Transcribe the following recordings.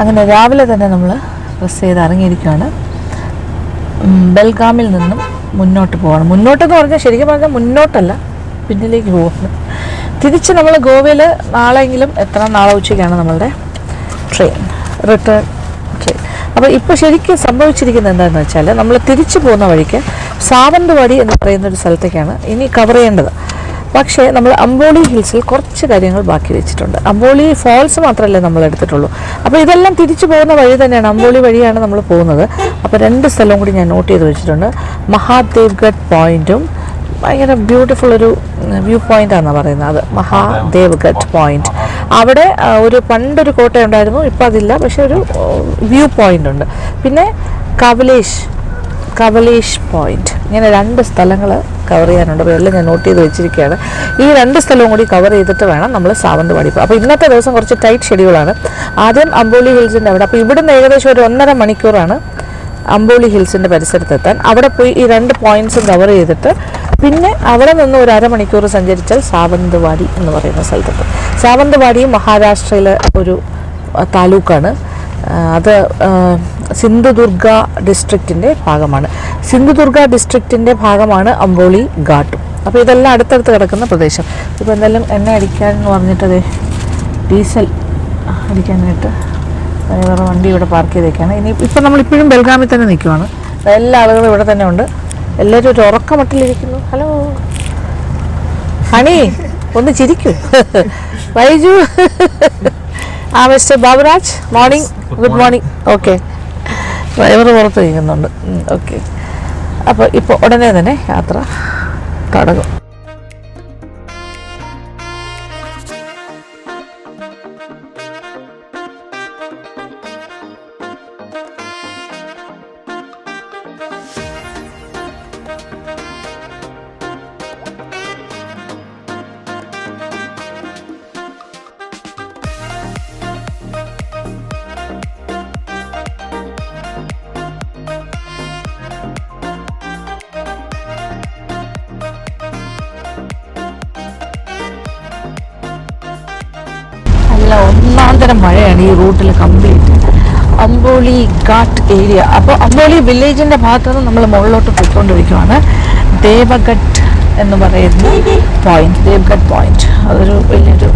അങ്ങനെ രാവിലെ തന്നെ നമ്മൾ ബസ് ചെയ്ത് ഇറങ്ങിയിരിക്കുകയാണ്. ബെൽഗാമിൽ നിന്നും മുന്നോട്ട് പോകണം. മുന്നോട്ടെന്ന് പറഞ്ഞാൽ ശരിക്കും പറഞ്ഞാൽ മുന്നോട്ടല്ല, പിന്നിലേക്ക് പോകുന്നു. തിരിച്ച് നമ്മൾ ഗോവയിൽ നാളെയെങ്കിലും എത്തണം. നാളെ ഉച്ചയ്ക്കാണ് നമ്മളുടെ റിട്ടേൺ ട്രെയിൻ. അപ്പോൾ ഇപ്പോൾ ശരിക്കും സംഭവിച്ചിരിക്കുന്നത് എന്താണെന്ന് വെച്ചാൽ, നമ്മൾ തിരിച്ചു പോകുന്ന വഴിക്ക് സാവന്തവാടി എന്ന് പറയുന്നൊരു സ്ഥലത്തേക്കാണ് ഇനി കവർ ചെയ്യേണ്ടത്. പക്ഷേ നമ്മൾ അമ്പോളി ഹിൽസിൽ കുറച്ച് കാര്യങ്ങൾ ബാക്കി വെച്ചിട്ടുണ്ട്. അമ്പോളി ഫാൾസ് മാത്രമല്ലേ നമ്മൾ എടുത്തിട്ടുള്ളൂ. അപ്പോൾ ഇതെല്ലാം തിരിച്ചു പോകുന്ന വഴി തന്നെയാണ്, അമ്പോളി വഴിയാണ് നമ്മൾ പോകുന്നത്. അപ്പോൾ 2 സ്ഥലവും കൂടി ഞാൻ നോട്ട് ചെയ്ത് വെച്ചിട്ടുണ്ട്. മഹാദേവ്ഗഡ് പോയിൻറ്റും ഭയങ്കര ബ്യൂട്ടിഫുൾ ഒരു വ്യൂ പോയിൻ്റാണെന്നാണ് പറയുന്നത്. അത് മഹാദേവ്ഗഡ് പോയിൻറ്റ്. അവിടെ പണ്ടൊരു കോട്ട ഉണ്ടായിരുന്നു, ഇപ്പോൾ അതില്ല, പക്ഷെ ഒരു വ്യൂ പോയിൻ്റ് ഉണ്ട്. പിന്നെ കവലേഷ് പോയിൻറ്റ്. ഇങ്ങനെ 2 സ്ഥലങ്ങൾ കവർ ചെയ്യാനുണ്ട്. അപ്പോൾ എല്ലാം ഞാൻ നോട്ട് ചെയ്ത് വെച്ചിരിക്കുകയാണ്. ഈ 2 സ്ഥലവും കൂടി കവർ ചെയ്തിട്ട് വേണം നമ്മൾ സാവന്തവാടി പോകും. അപ്പോൾ ഇന്നത്തെ ദിവസം കുറച്ച് ടൈറ്റ് ഷെഡ്യൂളാണ്. ആദ്യം അമ്പോളി ഹിൽസിൻ്റെ അവിടെ, അപ്പോൾ ഇവിടുന്ന് ഏകദേശം ഒരു 1.5 മണിക്കൂറാണ് അമ്പോളി ഹിൽസിൻ്റെ പരിസരത്തെത്താൻ. അവിടെ പോയി ഈ 2 പോയിൻറ്റ്സും കവർ ചെയ്തിട്ട് പിന്നെ അവിടെ നിന്ന് ഒരു അരമണിക്കൂർ സഞ്ചരിച്ചാൽ സാവന്തവാടി എന്ന് പറയുന്ന സ്ഥലത്തെത്തും. സാവന്തവാടി മഹാരാഷ്ട്രയിലെ ഒരു താലൂക്കാണ്. അത് സിന്ധുദുർഗ ഡിസ്ട്രിക്റ്റിൻ്റെ ഭാഗമാണ്. സിന്ധുദുർഗ ഡിസ്ട്രിക്റ്റിൻ്റെ ഭാഗമാണ് അമ്പോളി ഘാട്ടും. അപ്പോൾ ഇതെല്ലാം അടുത്തടുത്ത് കിടക്കുന്ന പ്രദേശം. ഇപ്പോൾ എന്തായാലും എണ്ണ അടിക്കാൻ എന്ന് പറഞ്ഞിട്ടത് ഡീസൽ അടിക്കാനായിട്ട് വേറെ വണ്ടി ഇവിടെ പാർക്ക് ചെയ്തേക്കാണ്. ഇപ്പം നമ്മളിപ്പോഴും ബെൽഗാമിൽ തന്നെ നിൽക്കുവാണ്. എല്ലാ ആളുകളും ഇവിടെ തന്നെ ഉണ്ട്. എല്ലാവരും ഒരു ഉറക്കമട്ടിലിരിക്കുന്നു. ഹലോ ഹണി, ഒന്ന് ചിരിക്കൂ. Vaiju, mister Baburaj, morning, good morning. Okay, driver പുറത്ത് നിൽക്കുന്നുണ്ട്. ഓക്കെ, അപ്പോൾ ഇപ്പോൾ ഉടനെ തന്നെ യാത്ര തുടങ്ങും. ഒന്നാന്തരം മഴയാണ് ഈ റൂട്ടിൽ കംപ്ലീറ്റ്. അമ്പോളി ഘാട്ട് ഏരിയ. അപ്പോൾ അമ്പോളി വില്ലേജിൻ്റെ ഭാഗത്തു നിന്ന് നമ്മൾ മുകളിലോട്ട് പോയിക്കൊണ്ടിരിക്കുകയാണ്. ദേവഗഡ് എന്ന് പറയുന്ന പോയിന്റ്, ദേവഗഡ് പോയിന്റ്. അതൊരു വലിയൊരു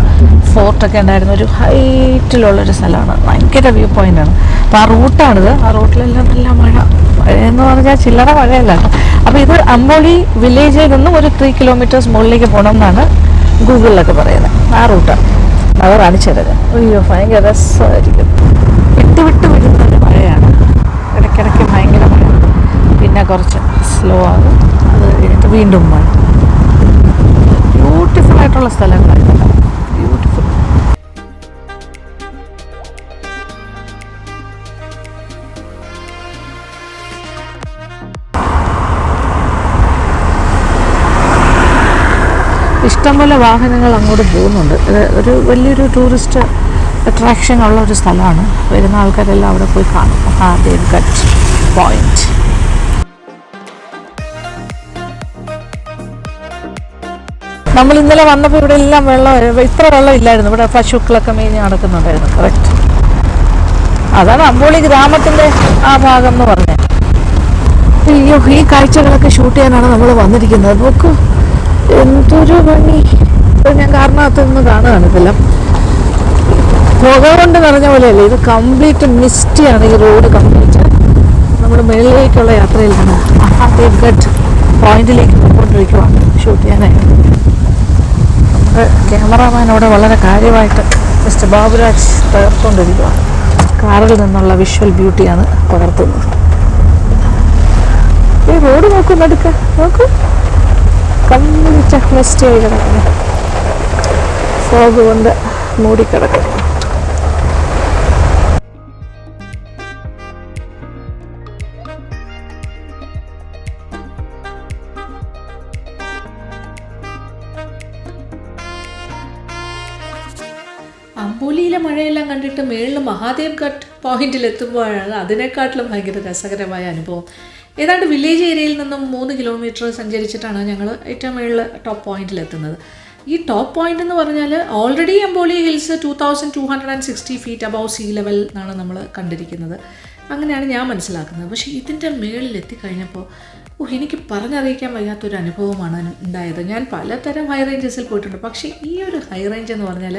ഫോർട്ടൊക്കെ ഉണ്ടായിരുന്ന ഒരു ഹൈറ്റിലുള്ളൊരു സ്ഥലമാണ്. ഭയങ്കര വ്യൂ പോയിൻ്റാണ്. അപ്പോൾ ആ റൂട്ടാണിത്. ആ റൂട്ടിലെല്ലാം നല്ല മഴയെന്ന് പറഞ്ഞാൽ ചില്ലറ മഴയല്ല. അപ്പോൾ ഇത് അമ്പോളി വില്ലേജിൽ നിന്നും ഒരു 3 കിലോമീറ്റേഴ്സ് മുകളിലേക്ക് പോകണം എന്നാണ് ഗൂഗിളിലൊക്കെ പറയുന്നത്. ആ റൂട്ടാണ് അവർ കാണിച്ചു തരാം. അയ്യോ, ഭയങ്കര രസമായിരിക്കും. വിട്ട് വിടുന്നൊരു മഴയാണ്. ഇടയ്ക്കിടയ്ക്ക് ഭയങ്കര മഴ, പിന്നെ കുറച്ച് സ്ലോ ആകും, അത് കഴിഞ്ഞിട്ട് വീണ്ടും മഴ. ബ്യൂട്ടിഫുൾ ആയിട്ടുള്ള സ്ഥലങ്ങളായിരുന്നു. ബ്യൂട്ടിഫുൾ. ഇഷ്ടംപോലെ വാഹനങ്ങൾ അങ്ങോട്ട് പോകുന്നുണ്ട്. ഒരു വലിയൊരു ടൂറിസ്റ്റ് അട്രാക്ഷൻ ഉള്ള ഒരു സ്ഥലമാണ്. വരുന്ന ആൾക്കാരെല്ലാം അവിടെ പോയി കാണും. മഹാദേവ്ഗഡ് പോയിന്റ്. നമ്മൾ ഇന്നലെ വന്നപ്പോൾ ഇവിടെ എല്ലാം വെള്ളം, ഇത്ര വെള്ളം ഇല്ലായിരുന്നു. ഇവിടെ പശുക്കളൊക്കെ മേഞ്ഞ് നടക്കുന്നുണ്ടായിരുന്നു. കറക്റ്റ്, അതാണ് അമ്പോളി ഗ്രാമത്തിൻ്റെ ആ ഭാഗം എന്ന് പറഞ്ഞത്. അയ്യോ, ഈ കാഴ്ചകളൊക്കെ ഷൂട്ട് ചെയ്യാനാണ് നമ്മൾ വന്നിരിക്കുന്നത്. നോക്കൂ, എന്തൊരു ഭംഗി. ഇപ്പോൾ ഞാൻ കാരണത്തൊന്നും കാണുകയാണ്. ഇതെല്ലാം പുക കൊണ്ട് നിറഞ്ഞ പോലെയല്ലേ. ഇത് കംപ്ലീറ്റ് മിസ്റ്റിയാണ്. ഈ റോഡ് കംപ്ലീറ്റ് നമ്മൾ മേളിലേക്കുള്ള യാത്രയിലാണ്. മഹാദേവ്ഗഡ് പോയിന്റിലേക്ക് പോയിക്കൊണ്ടിരിക്കുവാണ് ഷൂട്ട് ചെയ്യാനായിട്ട്. നമ്മുടെ ക്യാമറാമാൻ അവിടെ വളരെ കാര്യമായിട്ട് മിസ്റ്റർ ബാബുരാജ് തകർത്തുകൊണ്ടിരിക്കുകയാണ്. കാറിൽ നിന്നുള്ള വിഷ്വൽ ബ്യൂട്ടിയാണ് പകർത്തുന്നത്. ഈ റോഡ് നോക്കൂ, നടുക്ക നോക്കൂ, കംപ്ലീറ്റ് മിസ്റ്റ് ആയി കിടക്കുന്നു. ഫോഗ് കൊണ്ട് മൂടിക്കിടക്കുന്നു. അമ്പോലിയിലെ മഴയെല്ലാം കണ്ടിട്ട് മേളിൽ മഹാദേവ്ഗഡ് പോയിന്റിലെത്തുമ്പോഴാണ് അതിനെക്കാട്ടിലും ഭയങ്കര രസകരമായ അനുഭവം. ഏതാണ്ട് വില്ലേജ് ഏരിയയിൽ നിന്നും 3 കിലോമീറ്റർ സഞ്ചരിച്ചിട്ടാണ് ഞങ്ങൾ ഏറ്റവും മുകളിൽ ടോപ്പ് പോയിന്റിലെത്തുന്നത്. ഈ ടോപ്പ് പോയിന്റ് എന്ന് പറഞ്ഞാൽ already Amboli hills 2260 feet above see level എന്നാണ് നമ്മൾ കണ്ടിരിക്കുന്നത്. അങ്ങനെയാണ് ഞാൻ മനസ്സിലാക്കുന്നത്. പക്ഷേ ഇതിൻ്റെ മേളിൽ എത്തിക്കഴിഞ്ഞപ്പോൾ എനിക്ക് പറഞ്ഞറിയിക്കാൻ വയ്യാത്തൊരു അനുഭവമാണ് ഉണ്ടായത്. ഞാൻ പലതരം ഹൈ റേഞ്ചസിൽ പോയിട്ടുണ്ട്, പക്ഷേ ഈ ഒരു ഹൈ റേഞ്ച് എന്ന് പറഞ്ഞാൽ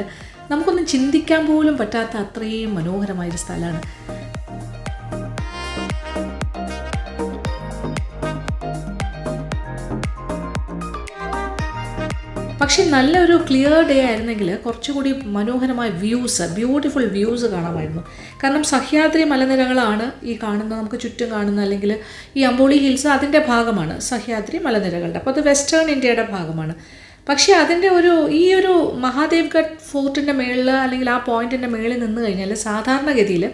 നമുക്കൊന്നും ചിന്തിക്കാൻ പോലും പറ്റാത്ത അത്രയും മനോഹരമായൊരു സ്ഥലമാണ്. പക്ഷേ നല്ലൊരു ക്ലിയർ ഡേ ആയിരുന്നെങ്കിൽ കുറച്ചുകൂടി മനോഹരമായ വ്യൂസ്, ബ്യൂട്ടിഫുൾ വ്യൂസ് കാണാമായിരുന്നു. കാരണം സഹ്യാദ്രി മലനിരകളാണ് ഈ കാണുന്ന, നമുക്ക് ചുറ്റും കാണുന്ന, അല്ലെങ്കിൽ ഈ അംബോലി ഹിൽസ് അതിൻ്റെ ഭാഗമാണ് സഹ്യാദ്രി മലനിരകളുടെ. അപ്പോൾ അത് വെസ്റ്റേൺ ഇന്ത്യയുടെ ഭാഗമാണ്. പക്ഷേ അതിൻ്റെ ഈ ഒരു മഹാദേവ്ഗഡ് ഫോർട്ടിൻ്റെ മേളിൽ അല്ലെങ്കിൽ ആ പോയിൻറ്റിൻ്റെ മേളിൽ നിന്ന് കഴിഞ്ഞാൽ സാധാരണഗതിയിൽ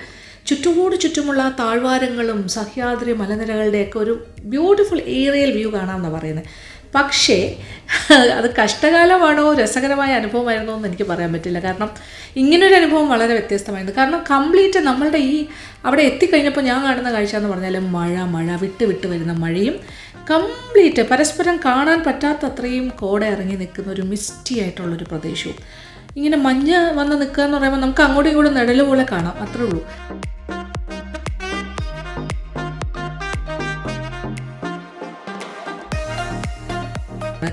ചുറ്റുമുള്ള താഴ്വാരങ്ങളും സഹ്യാദ്രി മലനിരകളുടെയൊക്കെ ഒരു ബ്യൂട്ടിഫുൾ ഏരിയൽ വ്യൂ കാണാമെന്നാണ് പറയുന്നത്. പക്ഷേ അത് കഷ്ടകാലമാണോ രസകരമായ അനുഭവമായിരുന്നോ എന്ന് എനിക്ക് പറയാൻ പറ്റില്ല. കാരണം ഇങ്ങനൊരു അനുഭവം വളരെ വ്യത്യസ്തമായിരുന്നു. കാരണം കംപ്ലീറ്റ് നമ്മളുടെ അവിടെ എത്തിക്കഴിഞ്ഞപ്പോൾ ഞാൻ കാണുന്ന കാഴ്ച എന്ന് പറഞ്ഞാൽ മഴ വിട്ട് വരുന്ന മഴയും കംപ്ലീറ്റ് പരസ്പരം കാണാൻ പറ്റാത്ത അത്രയും കോട ഇറങ്ങി നിൽക്കുന്ന ഒരു മിസ്റ്റി ആയിട്ടുള്ളൊരു പ്രദേശവും. ഇങ്ങനെ മഞ്ഞ് വന്ന് നിൽക്കുക എന്ന് പറയുമ്പോൾ നമുക്ക് അങ്ങോട്ടും ഇങ്ങോട്ടും നിഴല് പോലെ കാണാം, അത്രേ ഉള്ളൂ.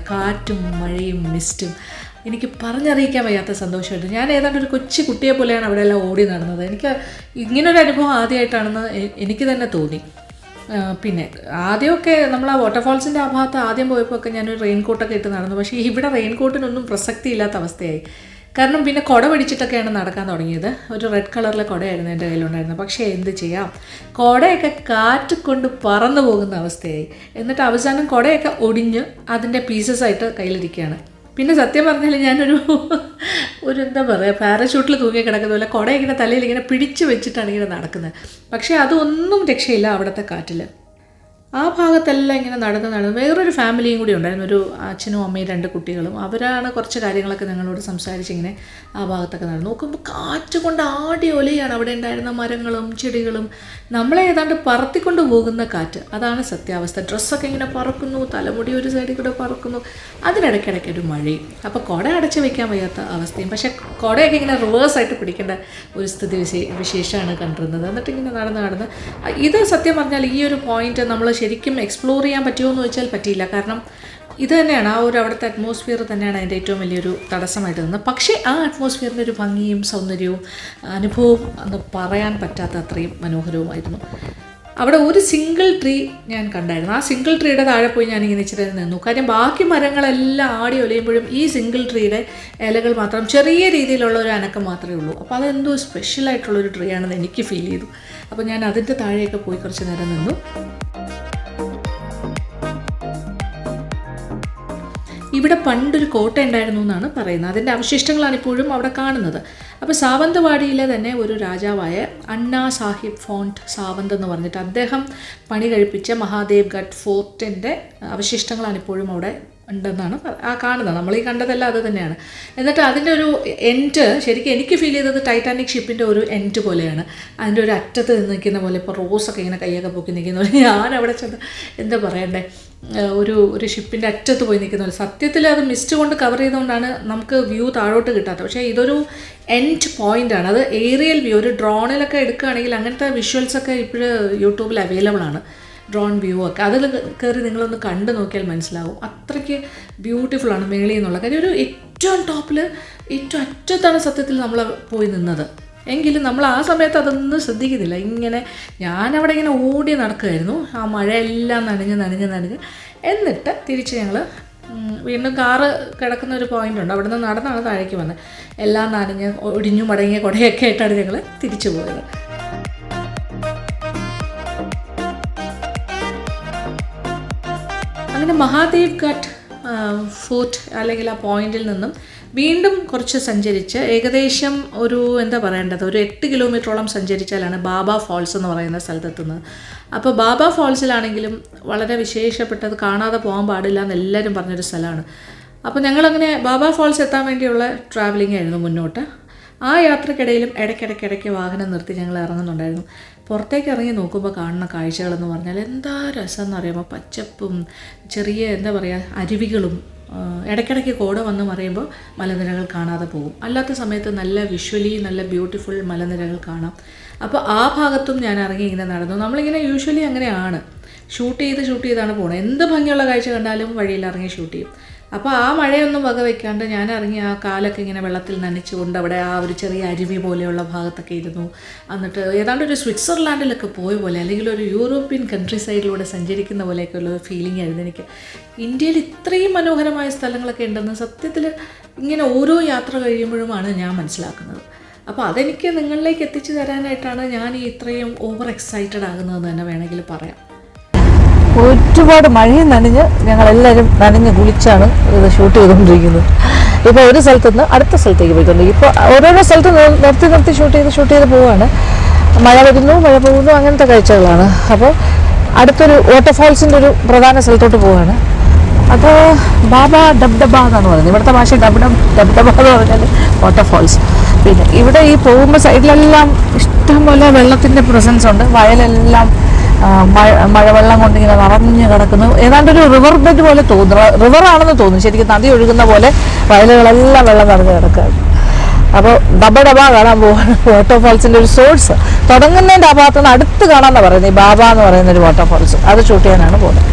കാറ്റും മഴയും മിസ്റ്റും എനിക്ക് പറഞ്ഞറിയിക്കാൻ വയ്യാത്ത സന്തോഷമായിട്ട് ഞാൻ ഏതാണ്ട് ഒരു കൊച്ചു കുട്ടിയെ പോലെയാണ് അവിടെ എല്ലാം ഓടി നടന്നത്. എനിക്ക് ഇങ്ങനൊരു അനുഭവം ആദ്യമായിട്ടാണെന്ന് എനിക്ക് തന്നെ തോന്നി. പിന്നെ ആദ്യമൊക്കെ നമ്മൾ ആ വാട്ടർഫാൾസിൻ്റെ ആ ഭാഗത്ത് ആദ്യം പോയപ്പോൾ ഒക്കെ ഞാനൊരു റെയിൻകോട്ടൊക്കെ ഇട്ട് നടന്നു. പക്ഷേ ഇവിടെ റെയിൻകോട്ടിനൊന്നും പ്രസക്തി ഇല്ലാത്ത അവസ്ഥയായി. കാരണം പിന്നെ കുട പിടിച്ചിട്ടൊക്കെയാണ് നടക്കാൻ തുടങ്ങിയത്. ഒരു റെഡ് കളറിലെ കുടയായിരുന്നു എൻ്റെ കയ്യിലുണ്ടായിരുന്നത്. പക്ഷേ എന്ത് ചെയ്യാം, കുടയൊക്കെ കാറ്റ് കൊണ്ട് പറന്നു പോകുന്ന അവസ്ഥയായി. എന്നിട്ട് അവസാനം കുടയൊക്കെ ഒടിഞ്ഞ് അതിൻ്റെ പീസസായിട്ട് കയ്യിലിരിക്കുകയാണ്. പിന്നെ സത്യം പറഞ്ഞാൽ ഞാനൊരു എന്താ പറയുക, പാരഷൂട്ടിൽ തൂങ്ങി കിടക്കുന്ന പോലെ കുട ഇങ്ങനെ തലയിൽ ഇങ്ങനെ പിടിച്ച് വെച്ചിട്ടാണ് ഇങ്ങനെ നടക്കുന്നത്. പക്ഷേ അതൊന്നും രക്ഷയില്ല അവിടുത്തെ കാറ്റിൽ. ആ ഭാഗത്തെല്ലാം ഇങ്ങനെ നടന്ന് വേറൊരു ഫാമിലിയും കൂടി ഉണ്ടായിരുന്നു, ഒരു അച്ഛനും അമ്മയും 2 കുട്ടികളും. അവരാണ് കുറച്ച് കാര്യങ്ങളൊക്കെ ഞങ്ങളോട് സംസാരിച്ചിങ്ങനെ ആ ഭാഗത്തൊക്കെ നടന്നു. നോക്കുമ്പോൾ കാറ്റ് കൊണ്ട് ആടി ഒലയാണ് അവിടെ ഉണ്ടായിരുന്ന മരങ്ങളും ചെടികളും. നമ്മളെ ഏതാണ്ട് പറത്തിക്കൊണ്ട് പോകുന്ന കാറ്റ്, അതാണ് സത്യാവസ്ഥ. ഡ്രസ്സൊക്കെ ഇങ്ങനെ പറക്കുന്നു, തലമുടി ഒരു സൈഡിൽ കൂടെ പറക്കുന്നു, അതിനിടയ്ക്കിടയ്ക്ക് ഒരു മഴയും. അപ്പോൾ കുട അടച്ച് വയ്ക്കാൻ വയ്യാത്ത അവസ്ഥയും. പക്ഷേ കുടയൊക്കെ ഇങ്ങനെ റിവേഴ്സായിട്ട് പിടിക്കേണ്ട ഒരു സ്ഥിതി വിശേഷമാണ് കണ്ടിരുന്നത്. എന്നിട്ട് ഇങ്ങനെ നടന്ന് ഇത് സത്യം പറഞ്ഞാൽ ഈ ഒരു പോയിന്റ് നമ്മൾ ശരിക്കും എക്സ്പ്ലോർ ചെയ്യാൻ പറ്റുമോ എന്ന് ചോദിച്ചാൽ പറ്റിയില്ല. കാരണം ഇത് തന്നെയാണ് ആ ഒരു അവിടുത്തെ അറ്റ്മോസ്ഫിയർ തന്നെയാണ് അതിൻ്റെ ഏറ്റവും വലിയൊരു തടസ്സമായിട്ട് നിന്നത്. പക്ഷേ ആ അറ്റ്മോസ്ഫിയറിൻ്റെ ഒരു ഭംഗിയും സൗന്ദര്യവും അനുഭവവും എന്ന് പറയാൻ പറ്റാത്ത അത്രയും മനോഹരവുമായിരുന്നു. അവിടെ ഒരു സിംഗിൾ ട്രീ ഞാൻ കണ്ടായിരുന്നു. ആ സിംഗിൾ ട്രീയുടെ താഴെ പോയി ഞാനിങ്ങനെ ഇച്ചിരി നിന്നു. കാര്യം ബാക്കി മരങ്ങളെല്ലാം ആടി ഒലയുമ്പോഴും ഈ സിംഗിൾ ട്രീയുടെ ഇലകൾ മാത്രം ചെറിയ രീതിയിലുള്ള ഒരു അനക്കം മാത്രമേ ഉള്ളൂ. അപ്പോൾ അതെന്തോ സ്പെഷ്യലായിട്ടുള്ളൊരു ട്രീ ആണെന്ന് എനിക്ക് ഫീൽ ചെയ്തു. അപ്പോൾ ഞാൻ അതിൻ്റെ താഴെയൊക്കെ പോയി കുറച്ച് നേരം നിന്നു. ഇവിടെ പണ്ടൊരു കോട്ട ഉണ്ടായിരുന്നു എന്നാണ് പറയുന്നത്. അതിൻ്റെ അവശിഷ്ടങ്ങളാണ് ഇപ്പോഴും അവിടെ കാണുന്നത്. അപ്പോൾ സാവന്തവാടിയിലെ തന്നെ ഒരു രാജാവായ അണ്ണാ സാഹിബ് ഫോണ്ട് സാവന്ത് എന്ന് പറഞ്ഞിട്ട് അദ്ദേഹം പണി കഴിപ്പിച്ച മഹാദേവ്ഗഡ് ഫോർട്ടിൻ്റെ അവശിഷ്ടങ്ങളാണ് ഇപ്പോഴും അവിടെ ഉണ്ടെന്നാണ് ആ കാണുന്നത്. നമ്മൾ ഈ കണ്ടതെല്ലാം അത് തന്നെയാണ്. എന്നിട്ട് അതിൻ്റെ ഒരു എൻഡ് ശരിക്കും എനിക്ക് ഫീൽ ചെയ്തത് ടൈറ്റാനിക് ഷിപ്പിൻ്റെ ഒരു എൻഡ് പോലെയാണ്. അതിൻ്റെ ഒരു അറ്റത്ത് നിൽക്കുന്ന പോലെ, ഇപ്പോൾ റോസൊക്കെ ഇങ്ങനെ കയ്യൊക്കെ പൊക്കി നിൽക്കുന്ന പോലെ. ഞാൻ അവിടെ ചെന്ന് എന്താ പറയണ്ടേ, ഒരു ഷിപ്പിൻ്റെ അറ്റത്ത് പോയി നിൽക്കുന്ന പോലെ. സത്യത്തിൽ അത് മിസ്റ്റ് കൊണ്ട് കവർ ചെയ്തുകൊണ്ടാണ് നമുക്ക് വ്യൂ താഴോട്ട് കിട്ടാത്തത്. പക്ഷേ ഇതൊരു എൻഡ് പോയിൻ്റാണ്. അത് ഏരിയൽ വ്യൂ. ഒരു ഡ്രോണിലൊക്കെ എടുക്കുകയാണെങ്കിൽ അങ്ങനത്തെ വിഷ്വൽസൊക്കെ ഇപ്പോഴും യൂട്യൂബിൽ അവൈലബിൾ ആണ്, ഡ്രോൺ വ്യൂ ഒക്കെ. അതിൽ കയറി നിങ്ങളൊന്ന് കണ്ടു നോക്കിയാൽ മനസ്സിലാവും. അത്രയ്ക്ക് ബ്യൂട്ടിഫുള്ളാണ് മേളിൽ നിന്നുള്ള കാര്യം. ഒരു ഏറ്റവും ടോപ്പിൽ ഏറ്റവും അറ്റത്താണ് സത്യത്തിൽ നമ്മൾ പോയി നിന്നത്. എങ്കിലും നമ്മൾ ആ സമയത്ത് അതൊന്നും ശ്രദ്ധിക്കുന്നില്ല. ഇങ്ങനെ ഞാനവിടെ ഇങ്ങനെ ഓടി നടക്കുമായിരുന്നു. ആ മഴയെല്ലാം നനഞ്ഞ് എന്നിട്ട് തിരിച്ച് ഞങ്ങൾ വീണ്ടും കാറ് കിടക്കുന്ന ഒരു പോയിൻ്റ് ഉണ്ട്, അവിടെ നിന്ന് നടന്നാണ് താഴേക്ക് വന്നത്. എല്ലാം നനഞ്ഞ് ഒടിഞ്ഞു മടങ്ങിയ കുടയൊക്കെ ആയിട്ടാണ് ഞങ്ങൾ തിരിച്ചു പോയത്. അങ്ങനെ മഹാദേവ്ഗഡ് ഫോർട്ട് അല്ലെങ്കിൽ ആ പോയിന്റിൽ നിന്നും വീണ്ടും കുറച്ച് സഞ്ചരിച്ച് ഏകദേശം ഒരു എന്താ പറയേണ്ടത്, ഒരു 8 കിലോമീറ്ററോളം സഞ്ചരിച്ചാലാണ് ബാബ ഫോൾസ് എന്ന് പറയുന്ന സ്ഥലത്തെത്തുന്നത്. അപ്പോൾ ബാബ ഫോൾസിലാണെങ്കിലും വളരെ വിശേഷപ്പെട്ടത്, കാണാതെ പോകാൻ പാടില്ല എന്ന് എല്ലാവരും പറഞ്ഞൊരു സ്ഥലമാണ്. അപ്പോൾ ഞങ്ങളങ്ങനെ ബാബ ഫോൾസ് എത്താൻ വേണ്ടിയുള്ള ട്രാവലിംഗ് ആയിരുന്നു മുന്നോട്ട്. ആ യാത്രക്കിടയിലും ഇടയ്ക്കിടയ്ക്ക് വാഹനം നിർത്തി ഞങ്ങൾ ഇറങ്ങുന്നുണ്ടായിരുന്നു. പുറത്തേക്ക് ഇറങ്ങി നോക്കുമ്പോൾ കാണുന്ന കാഴ്ചകളെന്ന് പറഞ്ഞാൽ എന്താ രസം എന്നറിയാമോ. പച്ചപ്പും ചെറിയ എന്താ പറയുക അരുവികളും ഇടയ്ക്കിടയ്ക്ക് കോട വന്ന് മറിയുമ്പോൾ മലനിരകൾ കാണാതെ പോകും. അല്ലാത്ത സമയത്ത് നല്ല വിഷ്വലി നല്ല ബ്യൂട്ടിഫുൾ മലനിരകൾ കാണാം. അപ്പോൾ ആ ഭാഗത്തും ഞാൻ ഇറങ്ങി ഇങ്ങനെ നടന്നു. നമ്മളിങ്ങനെ യൂഷ്വലി അങ്ങനെയാണ് ഷൂട്ട് ചെയ്താണ് പോകുന്നത്. എന്ത് ഭംഗിയുള്ള കാഴ്ച കണ്ടാലും വഴിയിൽ ഇറങ്ങി ഷൂട്ട് ചെയ്യും. അപ്പോൾ ആ മഴയൊന്നും വക വയ്ക്കാണ്ട് ഞാൻ ഇറങ്ങി ആ കാലൊക്കെ ഇങ്ങനെ വെള്ളത്തിൽ നനച്ചുകൊണ്ട് അവിടെ ആ ഒരു ചെറിയ അരുവി പോലെയുള്ള ഭാഗത്തൊക്കെ ഇരുന്നു. എന്നിട്ട് ഏതാണ്ട് ഒരു സ്വിറ്റ്സർലാൻഡിലൊക്കെ പോയ പോലെ, അല്ലെങ്കിൽ ഒരു യൂറോപ്യൻ കൺട്രി സൈഡിലൂടെ സഞ്ചരിക്കുന്ന പോലെയൊക്കെയുള്ള ഫീലിംഗ് ആയിരുന്നു എനിക്ക്. ഇന്ത്യയിൽ ഇത്രയും മനോഹരമായ സ്ഥലങ്ങളൊക്കെ ഉണ്ടെന്ന് സത്യത്തിൽ ഇങ്ങനെ ഓരോ യാത്ര കഴിയുമ്പോഴുമാണ് ഞാൻ മനസ്സിലാക്കുന്നത്. അപ്പോൾ അതെനിക്ക് നിങ്ങളിലേക്ക് എത്തിച്ചു തരാനായിട്ടാണ് ഞാൻ ഈ ഇത്രയും ഓവർ എക്സൈറ്റഡ് ആകുന്നതെന്ന് തന്നെ വേണമെങ്കിൽ പറയാം. ഒരുപാട് മഴയും നനഞ്ഞ് ഞങ്ങളെല്ലാവരും നനഞ്ഞ് കുളിച്ചാണ് ഇത് ഷൂട്ട് ചെയ്തുകൊണ്ടിരിക്കുന്നത്. ഇപ്പോൾ ഒരു സ്ഥലത്തു നിന്ന് അടുത്ത സ്ഥലത്തേക്ക് പോയിക്കൊണ്ടിരിക്കും. ഇപ്പോൾ ഓരോരോ സ്ഥലത്ത് നിർത്തി ഷൂട്ട് ചെയ്ത് പോവുകയാണ്. മഴ വരുന്നു, മഴ പോകുന്നു, അങ്ങനത്തെ കാഴ്ചകളാണ്. അപ്പോൾ അടുത്തൊരു വാട്ടർഫാൾസിൻ്റെ ഒരു പ്രധാന സ്ഥലത്തോട്ട് പോവുകയാണ്. അപ്പോൾ ബാബ ഡബ്ഡബ എന്നാണ് പറയുന്നത്. ഇവിടുത്തെ ഭാഷ ഡബ്ഡബ എന്ന് പറഞ്ഞാൽ വാട്ടർഫാൾസ്. പിന്നെ ഇവിടെ ഈ പോകുമ്പോൾ സൈഡിലെല്ലാം ഇഷ്ടംപോലെ വെള്ളത്തിൻ്റെ പ്രസൻസ് ഉണ്ട്. വയലെല്ലാം മഴവെള്ളം കൊണ്ടിങ്ങനെ നിറഞ്ഞു കിടക്കുന്നു. ഏതാണ്ട് ഒരു റിവർ ബെഡ് പോലെ തോന്നുന്നു. റിവറാണെന്ന് തോന്നുന്നു. ശരിക്കും നദി ഒഴുകുന്ന പോലെ വയലുകളെല്ലാം വെള്ളം നിറഞ്ഞു കിടക്കുകയാണ്. അപ്പോൾ ഡബ കാണാൻ പോവാണ്. വാട്ടർഫാൾസിൻ്റെ ഒരു സോഴ്സ് തുടങ്ങുന്നതിൻ്റെ ആ ഭാഗത്തുനിന്ന് അടുത്ത് കാണാമെന്നാണ് പറയുന്നത്. ഈ ബാബ എന്ന് പറയുന്ന ഒരു വാട്ടർഫാൾസ്, അത് ഷൂട്ട് ചെയ്യാനാണ് പോകുന്നത്.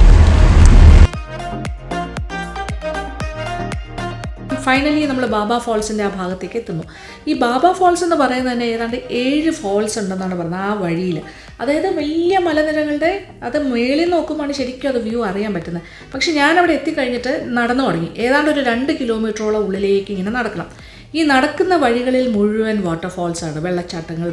ഫൈനലി നമ്മൾ ബാബ ഫോൾസിൻ്റെ ആ ഭാഗത്തേക്ക് എത്തുന്നു. ഈ ബാബ ഫോൾസ് എന്ന് പറയുന്നത് തന്നെ ഏതാണ്ട് 7 ഫോൾസ് ഉണ്ടെന്നാണ് പറയുന്നത് ആ വഴിയിൽ. അതായത് വലിയ മലനിരകളുടെ അത് മേളിൽ നോക്കുമ്പോഴാണ് ശരിക്കും അത് വ്യൂ അറിയാൻ പറ്റുന്നത്. പക്ഷേ ഞാനവിടെ എത്തിക്കഴിഞ്ഞിട്ട് നടന്നു തുടങ്ങി. ഏതാണ്ട് ഒരു 2 കിലോമീറ്ററോളം ഉള്ളിലേക്ക് ഇങ്ങനെ നടക്കണം. ഈ നടക്കുന്ന വഴികളിൽ മുഴുവൻ വാട്ടർഫോൾസാണ്, വെള്ളച്ചാട്ടങ്ങൾ.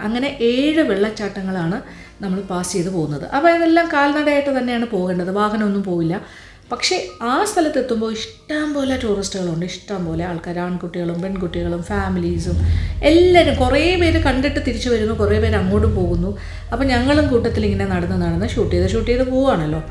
അങ്ങനെ 7 വെള്ളച്ചാട്ടങ്ങളാണ് നമ്മൾ പാസ് ചെയ്ത് പോകുന്നത്. അപ്പോൾ ഇതെല്ലാം കാൽനടയായിട്ട് തന്നെയാണ് പോകേണ്ടത്, വാഹനമൊന്നും പോവില്ല. പക്ഷേ ആ സ്ഥലത്തെത്തുമ്പോൾ ഇഷ്ടം പോലെ ടൂറിസ്റ്റുകളുണ്ട്, ഇഷ്ടം പോലെ ആൾക്കാർ, ആൺകുട്ടികളും പെൺകുട്ടികളും ഫാമിലീസും എല്ലാവരും. കുറേ പേര് കണ്ടിട്ട് തിരിച്ചു വരുന്നു, കുറേ പേര് അങ്ങോട്ട് പോകുന്നു. അപ്പോൾ ഞങ്ങളും കൂട്ടത്തിൽ ഇങ്ങനെ നടന്ന് ഷൂട്ട് ചെയ്ത് പോവുകയാണല്ലോ.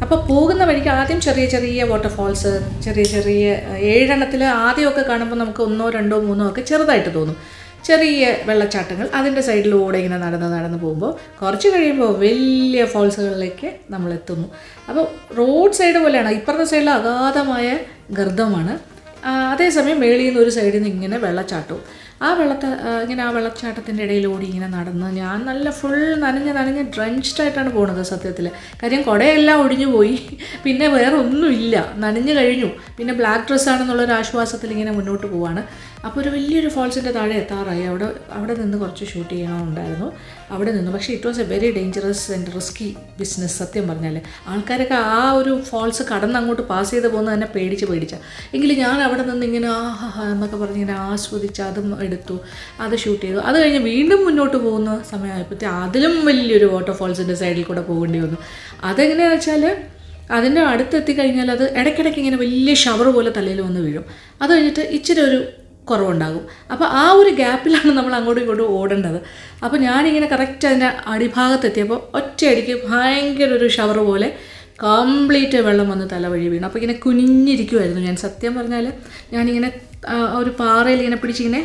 അപ്പോൾ പോകുന്ന വഴിക്ക് ആദ്യം ചെറിയ വാട്ടർഫാൾസ്, ചെറിയ 7 എണ്ണത്തിൽ ആദ്യമൊക്കെ കാണുമ്പോൾ നമുക്ക് 1, 2, 3 ഒക്കെ ചെറുതായിട്ട് തോന്നും. ചെറിയ വെള്ളച്ചാട്ടങ്ങൾ, അതിൻ്റെ സൈഡിലൂടെ ഇങ്ങനെ നടന്ന് പോകുമ്പോൾ കുറച്ച് കഴിയുമ്പോൾ വലിയ ഫോൾസുകളിലേക്ക് നമ്മൾ എത്തുന്നു. അപ്പോൾ റോഡ് സൈഡ് പോലെയാണ്. ഇപ്പുറത്തെ സൈഡിൽ അഗാധമായ ഗർത്തമാണ്. അതേസമയം മേളിൽ നിന്ന് ഒരു സൈഡിൽ നിന്ന് ഇങ്ങനെ വെള്ളച്ചാട്ടവും. ആ വെള്ളച്ചാട്ടത്തിൻ്റെ ഇടയിലൂടെ ഇങ്ങനെ നടന്ന് ഞാൻ നല്ല ഫുൾ നനഞ്ഞ് ഡ്രഞ്ച്ഡായിട്ടാണ് പോകുന്നത് സത്യത്തിൽ. കാര്യം കുടയെല്ലാം ഒടിഞ്ഞു പോയി, പിന്നെ വേറെ ഒന്നുമില്ല, നനഞ്ഞു കഴിഞ്ഞു. പിന്നെ ബ്ലാക്ക് ഡ്രസ്സാണെന്നുള്ളൊരു ആശ്വാസത്തിൽ ഇങ്ങനെ മുന്നോട്ട് പോവാണ്. അപ്പോൾ ഒരു വലിയൊരു ഫോൾസിൻ്റെ താഴെ എത്താറായി. അവിടെ നിന്ന് കുറച്ച് ഷൂട്ട് ചെയ്യണമെന്നുണ്ടായിരുന്നു. അവിടെ നിന്ന് പക്ഷേ it was A very dangerous and risky business സത്യം പറഞ്ഞാൽ. ആൾക്കാരൊക്കെ ആ ഒരു ഫോൾസ് കടന്ന് അങ്ങോട്ട് പാസ് ചെയ്ത് പോകുന്നത് തന്നെ പേടിച്ച. എങ്കിലും ഞാൻ അവിടെ നിന്ന് ഇങ്ങനെ എന്നൊക്കെ പറഞ്ഞ് ഇങ്ങനെ ആസ്വദിച്ച് അതും എടുത്തു, അത് ഷൂട്ട് ചെയ്തു. അത് കഴിഞ്ഞ് വീണ്ടും മുന്നോട്ട് പോകുന്ന സമയമായപ്പോഴത്തെ അതിലും വലിയൊരു വാട്ടർഫോൾസിൻ്റെ സൈഡിൽ കൂടെ പോകേണ്ടി വന്നു. അതെങ്ങനെയാണെന്ന് വെച്ചാൽ അതിൻ്റെ അടുത്തെത്തിക്കഴിഞ്ഞാൽ അത് ഇടയ്ക്കിടയ്ക്ക് ഇങ്ങനെ വലിയ ഷവർ പോലെ തലയിൽ വന്ന് വീഴും. അത് കഴിഞ്ഞിട്ട് ഇച്ചിരി ഒരു കുറവുണ്ടാകും. അപ്പോൾ ആ ഒരു ഗ്യാപ്പിലാണ് നമ്മൾ അങ്ങോട്ടും ഇങ്ങോട്ടും ഓടേണ്ടത്. അപ്പോൾ ഞാനിങ്ങനെ കറക്റ്റ് അതിൻ്റെ അടിഭാഗത്തെത്തിയപ്പോൾ ഒറ്റയടിക്ക് ഭയങ്കര ഒരു ഷവർ പോലെ കംപ്ലീറ്റ് വെള്ളം വന്ന് തലവഴി വീണു. അപ്പോൾ ഇങ്ങനെ കുനിഞ്ഞിരിക്കുമായിരുന്നു ഞാൻ. സത്യം പറഞ്ഞാൽ ഞാനിങ്ങനെ ഒരു പാറയിൽ ഇങ്ങനെ പിടിച്ചിങ്ങനെ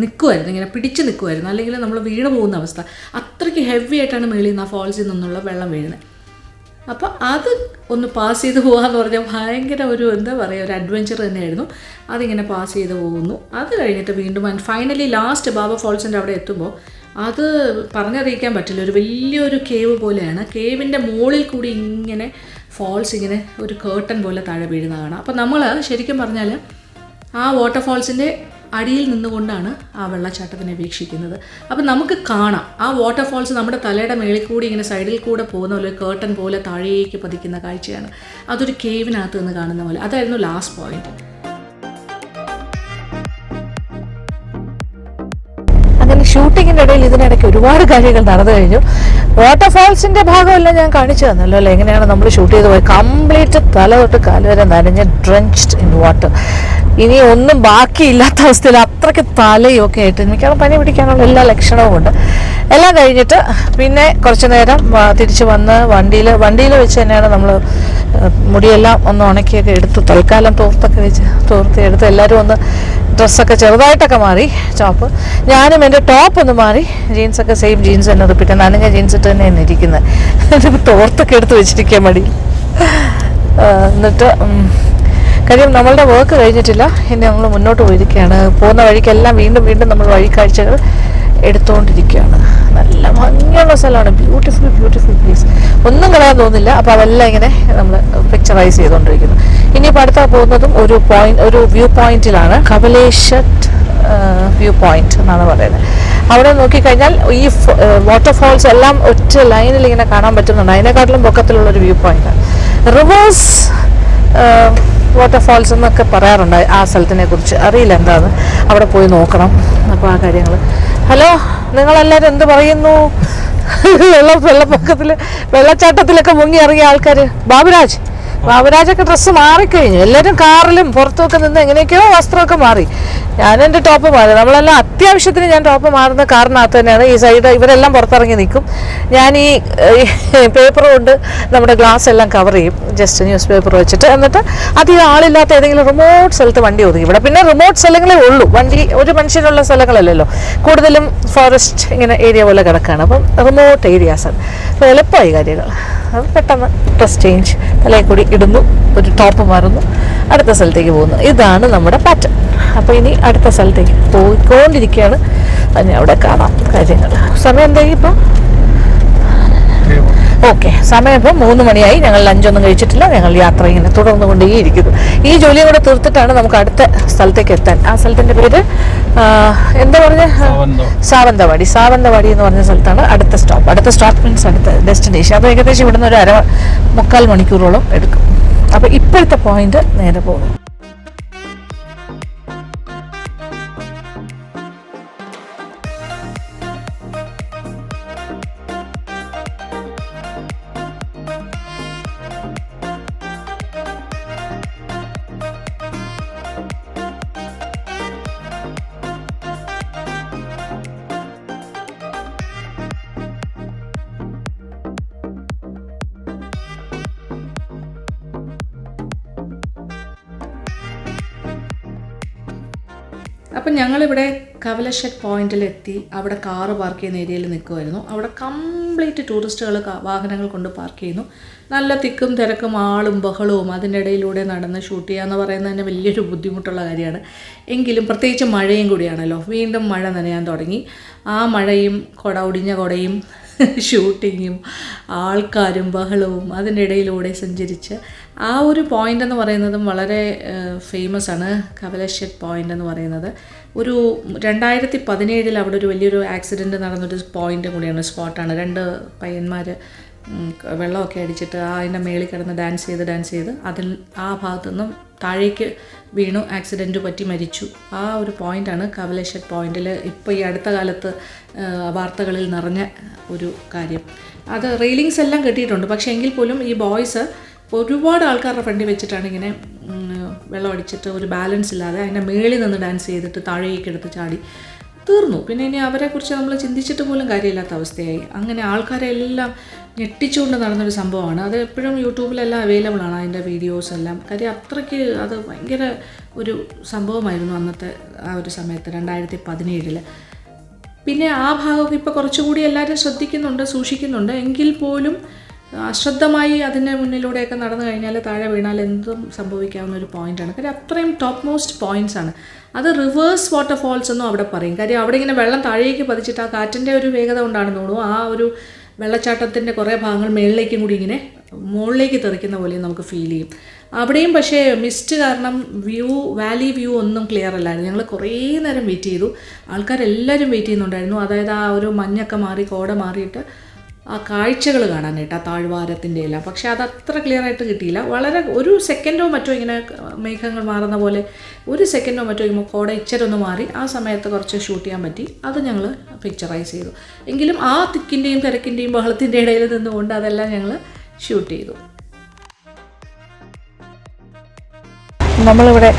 നിൽക്കുമായിരുന്നു, ഇങ്ങനെ പിടിച്ച് നിൽക്കുമായിരുന്നു, അല്ലെങ്കിൽ നമ്മൾ വീണ് പോകുന്ന അവസ്ഥ. അത്രയ്ക്ക് ഹെവി ആയിട്ടാണ് മേളിൽ നിന്ന് ആ ഫോൾസിൽ നിന്നുള്ള വെള്ളം വീഴുന്നത്. അപ്പോൾ അത് ഒന്ന് പാസ് ചെയ്ത് പോകാമെന്ന് പറഞ്ഞാൽ ഭയങ്കര ഒരു ഒരു അഡ്വഞ്ചർ തന്നെയായിരുന്നു. അതിങ്ങനെ പാസ് ചെയ്ത് പോകുന്നു. അത് കഴിഞ്ഞിട്ട് വീണ്ടും ഫൈനലി ലാസ്റ്റ് ബാബ ഫോൾസിൻ്റെ അവിടെ എത്തുമ്പോൾ അത് പറഞ്ഞറിയിക്കാൻ പറ്റില്ല, ഒരു വലിയൊരു കേവ് പോലെയാണ്. കേവിൻ്റെ മുകളിൽ കൂടി ഇങ്ങനെ ഫോൾസ് ഇങ്ങനെ ഒരു കേർട്ടൻ പോലെ താഴെ വീഴുന്ന കാണാം. അപ്പോൾ നമ്മൾ ശരിക്കും പറഞ്ഞാൽ ആ വാട്ടർഫോൾസിൻ്റെ അടിയിൽ നിന്നുകൊണ്ടാണ് ആ വെള്ളച്ചാട്ടത്തിനെ വീക്ഷിക്കുന്നത്. അപ്പം നമുക്ക് കാണാം ആ വാട്ടർഫോൾസ് നമ്മുടെ തലയുടെ മേളിൽ കൂടി ഇങ്ങനെ സൈഡിൽ കൂടെ പോകുന്ന പോലെ കേർട്ടൻ പോലെ താഴേക്ക് പതിക്കുന്ന കാഴ്ചയാണ്. അതൊരു കേവിനകത്ത് നിന്ന് കാണുന്ന പോലെ. അതായിരുന്നു ലാസ്റ്റ് പോയിന്റ്. അങ്ങനെ ഷൂട്ടിങ്ങിൻ്റെ ഇടയിൽ ഇതിനിടയ്ക്ക് ഒരുപാട് കാര്യങ്ങൾ നടന്നു കഴിഞ്ഞു. വാട്ടർഫാൾസിൻ്റെ ഭാഗമെല്ലാം ഞാൻ കാണിച്ചു തന്നല്ലോ അല്ലേ, എങ്ങനെയാണ് നമ്മൾ ഷൂട്ട് ചെയ്ത് പോയത്. കംപ്ലീറ്റ് തല തൊട്ട് കാല് വരെ നനഞ്ഞ് ഡ്രഞ്ച്ഡ് ഇൻ വാട്ടർ. ഇനി ഒന്നും ബാക്കിയില്ലാത്ത അവസ്ഥയിൽ അത്രയ്ക്ക് തലയും ഒക്കെ ആയിട്ട് മിക്കവാറും പനി പിടിക്കാനുള്ള എല്ലാ ലക്ഷണവും ഉണ്ട്. എല്ലാം കഴിഞ്ഞിട്ട് പിന്നെ കുറച്ച് നേരം തിരിച്ച് വന്ന് വണ്ടിയിൽ വെച്ച് തന്നെയാണ് നമ്മൾ മുടിയെല്ലാം ഒന്ന് ഉണക്കിയൊക്കെ എടുത്തു. തൽക്കാലം തോർത്തൊക്കെ വെച്ച് തോർത്തി എടുത്ത് എല്ലാവരും ഒന്ന് ഡ്രസ്സൊക്കെ ചെറുതായിട്ടൊക്കെ മാറി. ടോപ്പ് ഞാനും എൻ്റെ ടോപ്പ് ഒന്ന് മാറി. ജീൻസൊക്കെ സെയിം ജീൻസ് തന്നെ റിപ്പീറ്റ്. നനഞ്ഞ ജീൻസ് ഇട്ട് തന്നെയാണ് ഇരിക്കുന്നത്. തോർത്തൊക്കെ എടുത്ത് വെച്ചിരിക്കുക മടി. എന്നിട്ട് കാര്യം നമ്മളുടെ വർക്ക് കഴിഞ്ഞിട്ടില്ല. ഇനി നമ്മൾ മുന്നോട്ട് പോയിരിക്കുകയാണ്. പോകുന്ന വഴിക്കെല്ലാം വീണ്ടും വീണ്ടും നമ്മൾ വഴിക്കാഴ്ചകൾ എടുത്തുകൊണ്ടിരിക്കുകയാണ്. നല്ല ഭംഗിയുള്ള സ്ഥലമാണ്. Beautiful place. ഒന്നും കളയാൻ തോന്നില്ല. അപ്പോൾ അതെല്ലാം ഇങ്ങനെ നമ്മൾ പിക്ചറൈസ് ചെയ്തുകൊണ്ടിരിക്കുന്നു. ഇനിയിപ്പോൾ അടുത്ത പോകുന്നതും ഒരു വ്യൂ പോയിന്റിലാണ്. കവലേശ്വട്ട് വ്യൂ പോയിന്റ് എന്നാണ് പറയുന്നത്. അവിടെ നോക്കിക്കഴിഞ്ഞാൽ ഈ വാട്ടർഫാൾസ് എല്ലാം ഒറ്റ ലൈനിൽ ഇങ്ങനെ കാണാൻ പറ്റുന്നുണ്ട്. അതിനെക്കാട്ടിലും പൊക്കത്തിലുള്ളൊരു വ്യൂ പോയിന്റാണ്. റിവേഴ്സ് വാട്ടർഫാൾസ് എന്നൊക്കെ പറയാറുണ്ട് ആ സ്ഥലത്തിനെ കുറിച്ച്. അറിയില്ല എന്താണ്, അവിടെ പോയി നോക്കണം. അപ്പോൾ ആ കാര്യങ്ങൾ. ഹലോ, നിങ്ങളെല്ലാവരും എന്ത് പറയുന്നു? വെള്ളപ്പൊക്കത്തിൽ വെള്ളച്ചാട്ടത്തിലൊക്കെ മുങ്ങി ഇറങ്ങിയ ആൾക്കാർ. ബാബുരാജൊക്കെ ഡ്രസ്സ് മാറിക്കഴിഞ്ഞു. എല്ലാവരും കാറിലും പുറത്തുമൊക്കെ നിന്ന് എങ്ങനെയൊക്കെയോ വസ്ത്രമൊക്കെ മാറി. ഞാൻ എൻ്റെ ടോപ്പ് മാറി. നമ്മളെല്ലാം അത്യാവശ്യത്തിന് ഞാൻ ടോപ്പ് മാറുന്ന കാറിനകത്ത് തന്നെയാണ്. ഈ സൈഡ് ഇവരെല്ലാം പുറത്തിറങ്ങി നിൽക്കും. ഞാൻ ഈ പേപ്പർ കൊണ്ട് നമ്മുടെ ഗ്ലാസ് എല്ലാം കവർ ചെയ്യും, ജസ്റ്റ് ന്യൂസ് പേപ്പർ വെച്ചിട്ട്. എന്നിട്ട് അധികം ആളില്ലാത്ത ഏതെങ്കിലും റിമോട്ട് സ്ഥലത്ത് വണ്ടി ഒതുക്കി. ഇവിടെ പിന്നെ റിമോട്ട് സ്ഥലങ്ങളേ ഉള്ളൂ, വണ്ടി ഒരു മനുഷ്യനുള്ള സ്ഥലങ്ങളല്ലല്ലോ. കൂടുതലും ഫോറസ്റ്റ് ഇങ്ങനെ ഏരിയ പോലെ കിടക്കുകയാണ്. അപ്പം റിമോട്ട് ഏരിയാസാണ്. അപ്പോൾ എളുപ്പമായി കാര്യങ്ങൾ. അത് പെട്ടെന്ന് ഡ്രസ് ചേഞ്ച്, തലയിൽ കൂടി ഇടുന്നു, ഒരു ടോപ്പ് മാറുന്നു, അടുത്ത സ്ഥലത്തേക്ക് പോകുന്നു. ഇതാണ് നമ്മുടെ പാറ്റേൺ. അപ്പോൾ ഇനി അടുത്ത സ്ഥലത്തേക്ക് പോയിക്കൊണ്ടിരിക്കുകയാണ്. അതിന് അവിടെ കാണാം കാര്യങ്ങൾ. സമയം എന്തായി ഇപ്പോൾ? ഓക്കെ, സമയം ഇപ്പോൾ 3 മണിയായി. ഞങ്ങൾ ലഞ്ചൊന്നും കഴിച്ചിട്ടില്ല. ഞങ്ങൾ യാത്ര ഇങ്ങനെ തുടർന്നുകൊണ്ടേയിരിക്കുന്നു. ഈ ജോലിയും കൂടെ തീർത്തിട്ടാണ് നമുക്ക് അടുത്ത സ്ഥലത്തേക്ക് എത്താൻ. ആ സ്ഥലത്തിൻ്റെ പേര് എന്താ പറഞ്ഞ? സാവന്തവാടി എന്ന് പറഞ്ഞ സ്ഥലത്താണ് അടുത്ത സ്റ്റോപ്പ്. അടുത്ത സ്റ്റോപ്പ് മീൻസ് അടുത്ത ഡെസ്റ്റിനേഷൻ. അപ്പോൾ ഏകദേശം ഇവിടുന്ന് ഒരു 3/4 മണിക്കൂറോളം എടുക്കും. അപ്പോൾ ഇപ്പോഴത്തെ പോയിന്റ് നേരെ പോകും. അപ്പം ഞങ്ങളിവിടെ കവലശ്ശേരി പോയിന്റിലെത്തി. അവിടെ കാറ് പാർക്ക് ചെയ്യുന്ന ഏരിയയിൽ നിൽക്കുമായിരുന്നു. അവിടെ കംപ്ലീറ്റ് ടൂറിസ്റ്റുകൾ വാഹനങ്ങൾ കൊണ്ട് പാർക്ക് ചെയ്യുന്നു. നല്ല തിക്കും തിരക്കും ആളും ബഹളവും. അതിൻ്റെ ഇടയിലൂടെ നടന്ന് ഷൂട്ട് ചെയ്യുക എന്ന് പറയുന്നത് തന്നെ വലിയൊരു ബുദ്ധിമുട്ടുള്ള കാര്യമാണ്. എങ്കിലും പ്രത്യേകിച്ച് മഴയും കൂടിയാണല്ലോ. വീണ്ടും മഴ നനയാൻ തുടങ്ങി. ആ മഴയും ഒടിഞ്ഞ കുടയും ഷൂട്ടിങ്ങും ആൾക്കാരും ബഹളവും അതിൻ്റെ ഇടയിലൂടെ സഞ്ചരിച്ച് ആ ഒരു പോയിൻ്റ് എന്ന് പറയുന്നതും വളരെ ഫേമസ് ആണ്. കവലശ്ശേരി പോയിൻ്റ് എന്ന് പറയുന്നത് ഒരു 2017 അവിടെ ഒരു വലിയൊരു ആക്സിഡൻറ്റ് നടന്നൊരു പോയിൻ്റ് കൂടിയാണ്, സ്പോട്ടാണ്. 2 പയ്യന്മാർ വെള്ളമൊക്കെ അടിച്ചിട്ട് അതിൻ്റെ മേളിൽ കിടന്ന് ഡാൻസ് ചെയ്ത് ആ ഭാഗത്തു നിന്നും താഴേക്ക് വീണു, ആക്സിഡൻറ്റ് പറ്റി മരിച്ചു. ആ ഒരു പോയിൻ്റാണ് കവലശ്ശേരി പോയിന്റിൽ ഇപ്പോൾ ഈ അടുത്ത കാലത്ത് വാർത്തകളിൽ നിറഞ്ഞ ഒരു കാര്യം. അത് റെയിലിങ്സ് എല്ലാം കെട്ടിയിട്ടുണ്ട്. പക്ഷേ എങ്കിൽ പോലും ഈ ബോയ്സ് ഒരുപാട് ആൾക്കാരുടെ ഫ്രണ്ടിൽ വെച്ചിട്ടാണ് ഇങ്ങനെ വെള്ളം അടിച്ചിട്ട് ഒരു ബാലൻസ് ഇല്ലാതെ അതിൻ്റെ മേളിൽ നിന്ന് ഡാൻസ് ചെയ്തിട്ട് താഴേക്ക് എടുത്ത് ചാടി തീർന്നു. പിന്നെ ഇനി അവരെക്കുറിച്ച് നമ്മൾ ചിന്തിച്ചിട്ട് പോലും കാര്യമില്ലാത്ത അവസ്ഥയായി. അങ്ങനെ ആൾക്കാരെ എല്ലാം ഞെട്ടിച്ചുകൊണ്ട് നടന്നൊരു സംഭവമാണ്. അത് എപ്പോഴും യൂട്യൂബിലെല്ലാം അവൈലബിൾ ആണ് അതിൻ്റെ വീഡിയോസ് എല്ലാം. കാര്യം അത്രയ്ക്ക് അത് ഭയങ്കര ഒരു സംഭവമായിരുന്നു അന്നത്തെ ആ ഒരു സമയത്ത് 2017. പിന്നെ ആ ഭാഗമൊക്കെ ഇപ്പോൾ കുറച്ചുകൂടി എല്ലാവരും ശ്രദ്ധിക്കുന്നുണ്ട്, സൂക്ഷിക്കുന്നുണ്ട്. എങ്കിൽ പോലും അശ്രദ്ധമായി അതിൻ്റെ മുന്നിലൂടെയൊക്കെ നടന്നു കഴിഞ്ഞാൽ താഴെ വീണാൽ എന്തും സംഭവിക്കാവുന്ന ഒരു പോയിൻ്റാണ്. കാര്യം അത്രയും ടോപ്പ് മോസ്റ്റ് പോയിൻറ്റ്സാണ്. അത് റിവേഴ്സ് വാട്ടർഫാൾസ് എന്നും അവിടെ പറയും. കാര്യം അവിടെ ഇങ്ങനെ വെള്ളം താഴേക്ക് പതിച്ചിട്ട് ആ കാറ്റിൻ്റെ ഒരു വേഗത കൊണ്ടാണെന്ന് തോന്നുന്നു ആ ഒരു വെള്ളച്ചാട്ടത്തിൻ്റെ കുറേ ഭാഗങ്ങൾ മുകളിലേക്കും കൂടി ഇങ്ങനെ മുകളിലേക്ക് തെറിക്കുന്ന പോലെ നമുക്ക് ഫീൽ ചെയ്യും. അവിടെയും പക്ഷേ മിസ്റ്റ് കാരണം വാലി വ്യൂ ഒന്നും ക്ലിയർ അല്ലായിരുന്നു. ഞങ്ങൾ കുറേ നേരം വെയിറ്റ് ചെയ്തു. ആൾക്കാരെല്ലാവരും വെയിറ്റ് ചെയ്യുന്നുണ്ടായിരുന്നു. അതായത് ആ ഒരു മഞ്ഞൊക്കെ മാറി കോട മാറിയിട്ട് ആ കാഴ്ചകൾ കാണാനായിട്ട് ആ താഴ്വാരത്തിൻ്റെ എല്ലാം. പക്ഷേ അതത്ര ക്ലിയർ ആയിട്ട് കിട്ടിയില്ല. വളരെ ഒരു സെക്കൻഡോ മറ്റോ ഇങ്ങനെ മേഘങ്ങൾ മാറുന്ന പോലെ ഒരു സെക്കൻഡോ മറ്റോ കോട ഇച്ചിരൊന്ന് മാറി ആ സമയത്ത് കുറച്ച് ഷൂട്ട് ചെയ്യാൻ പറ്റി. അത് ഞങ്ങൾ പിക്ചറൈസ് ചെയ്തു. എങ്കിലും ആ തിക്കിൻ്റെയും തിരക്കിൻ്റെയും ബഹളത്തിൻ്റെ ഇടയിൽ നിന്നുകൊണ്ട് അതെല്ലാം ഞങ്ങൾ ഷൂട്ട് ചെയ്തു. നമ്മളിവിടെ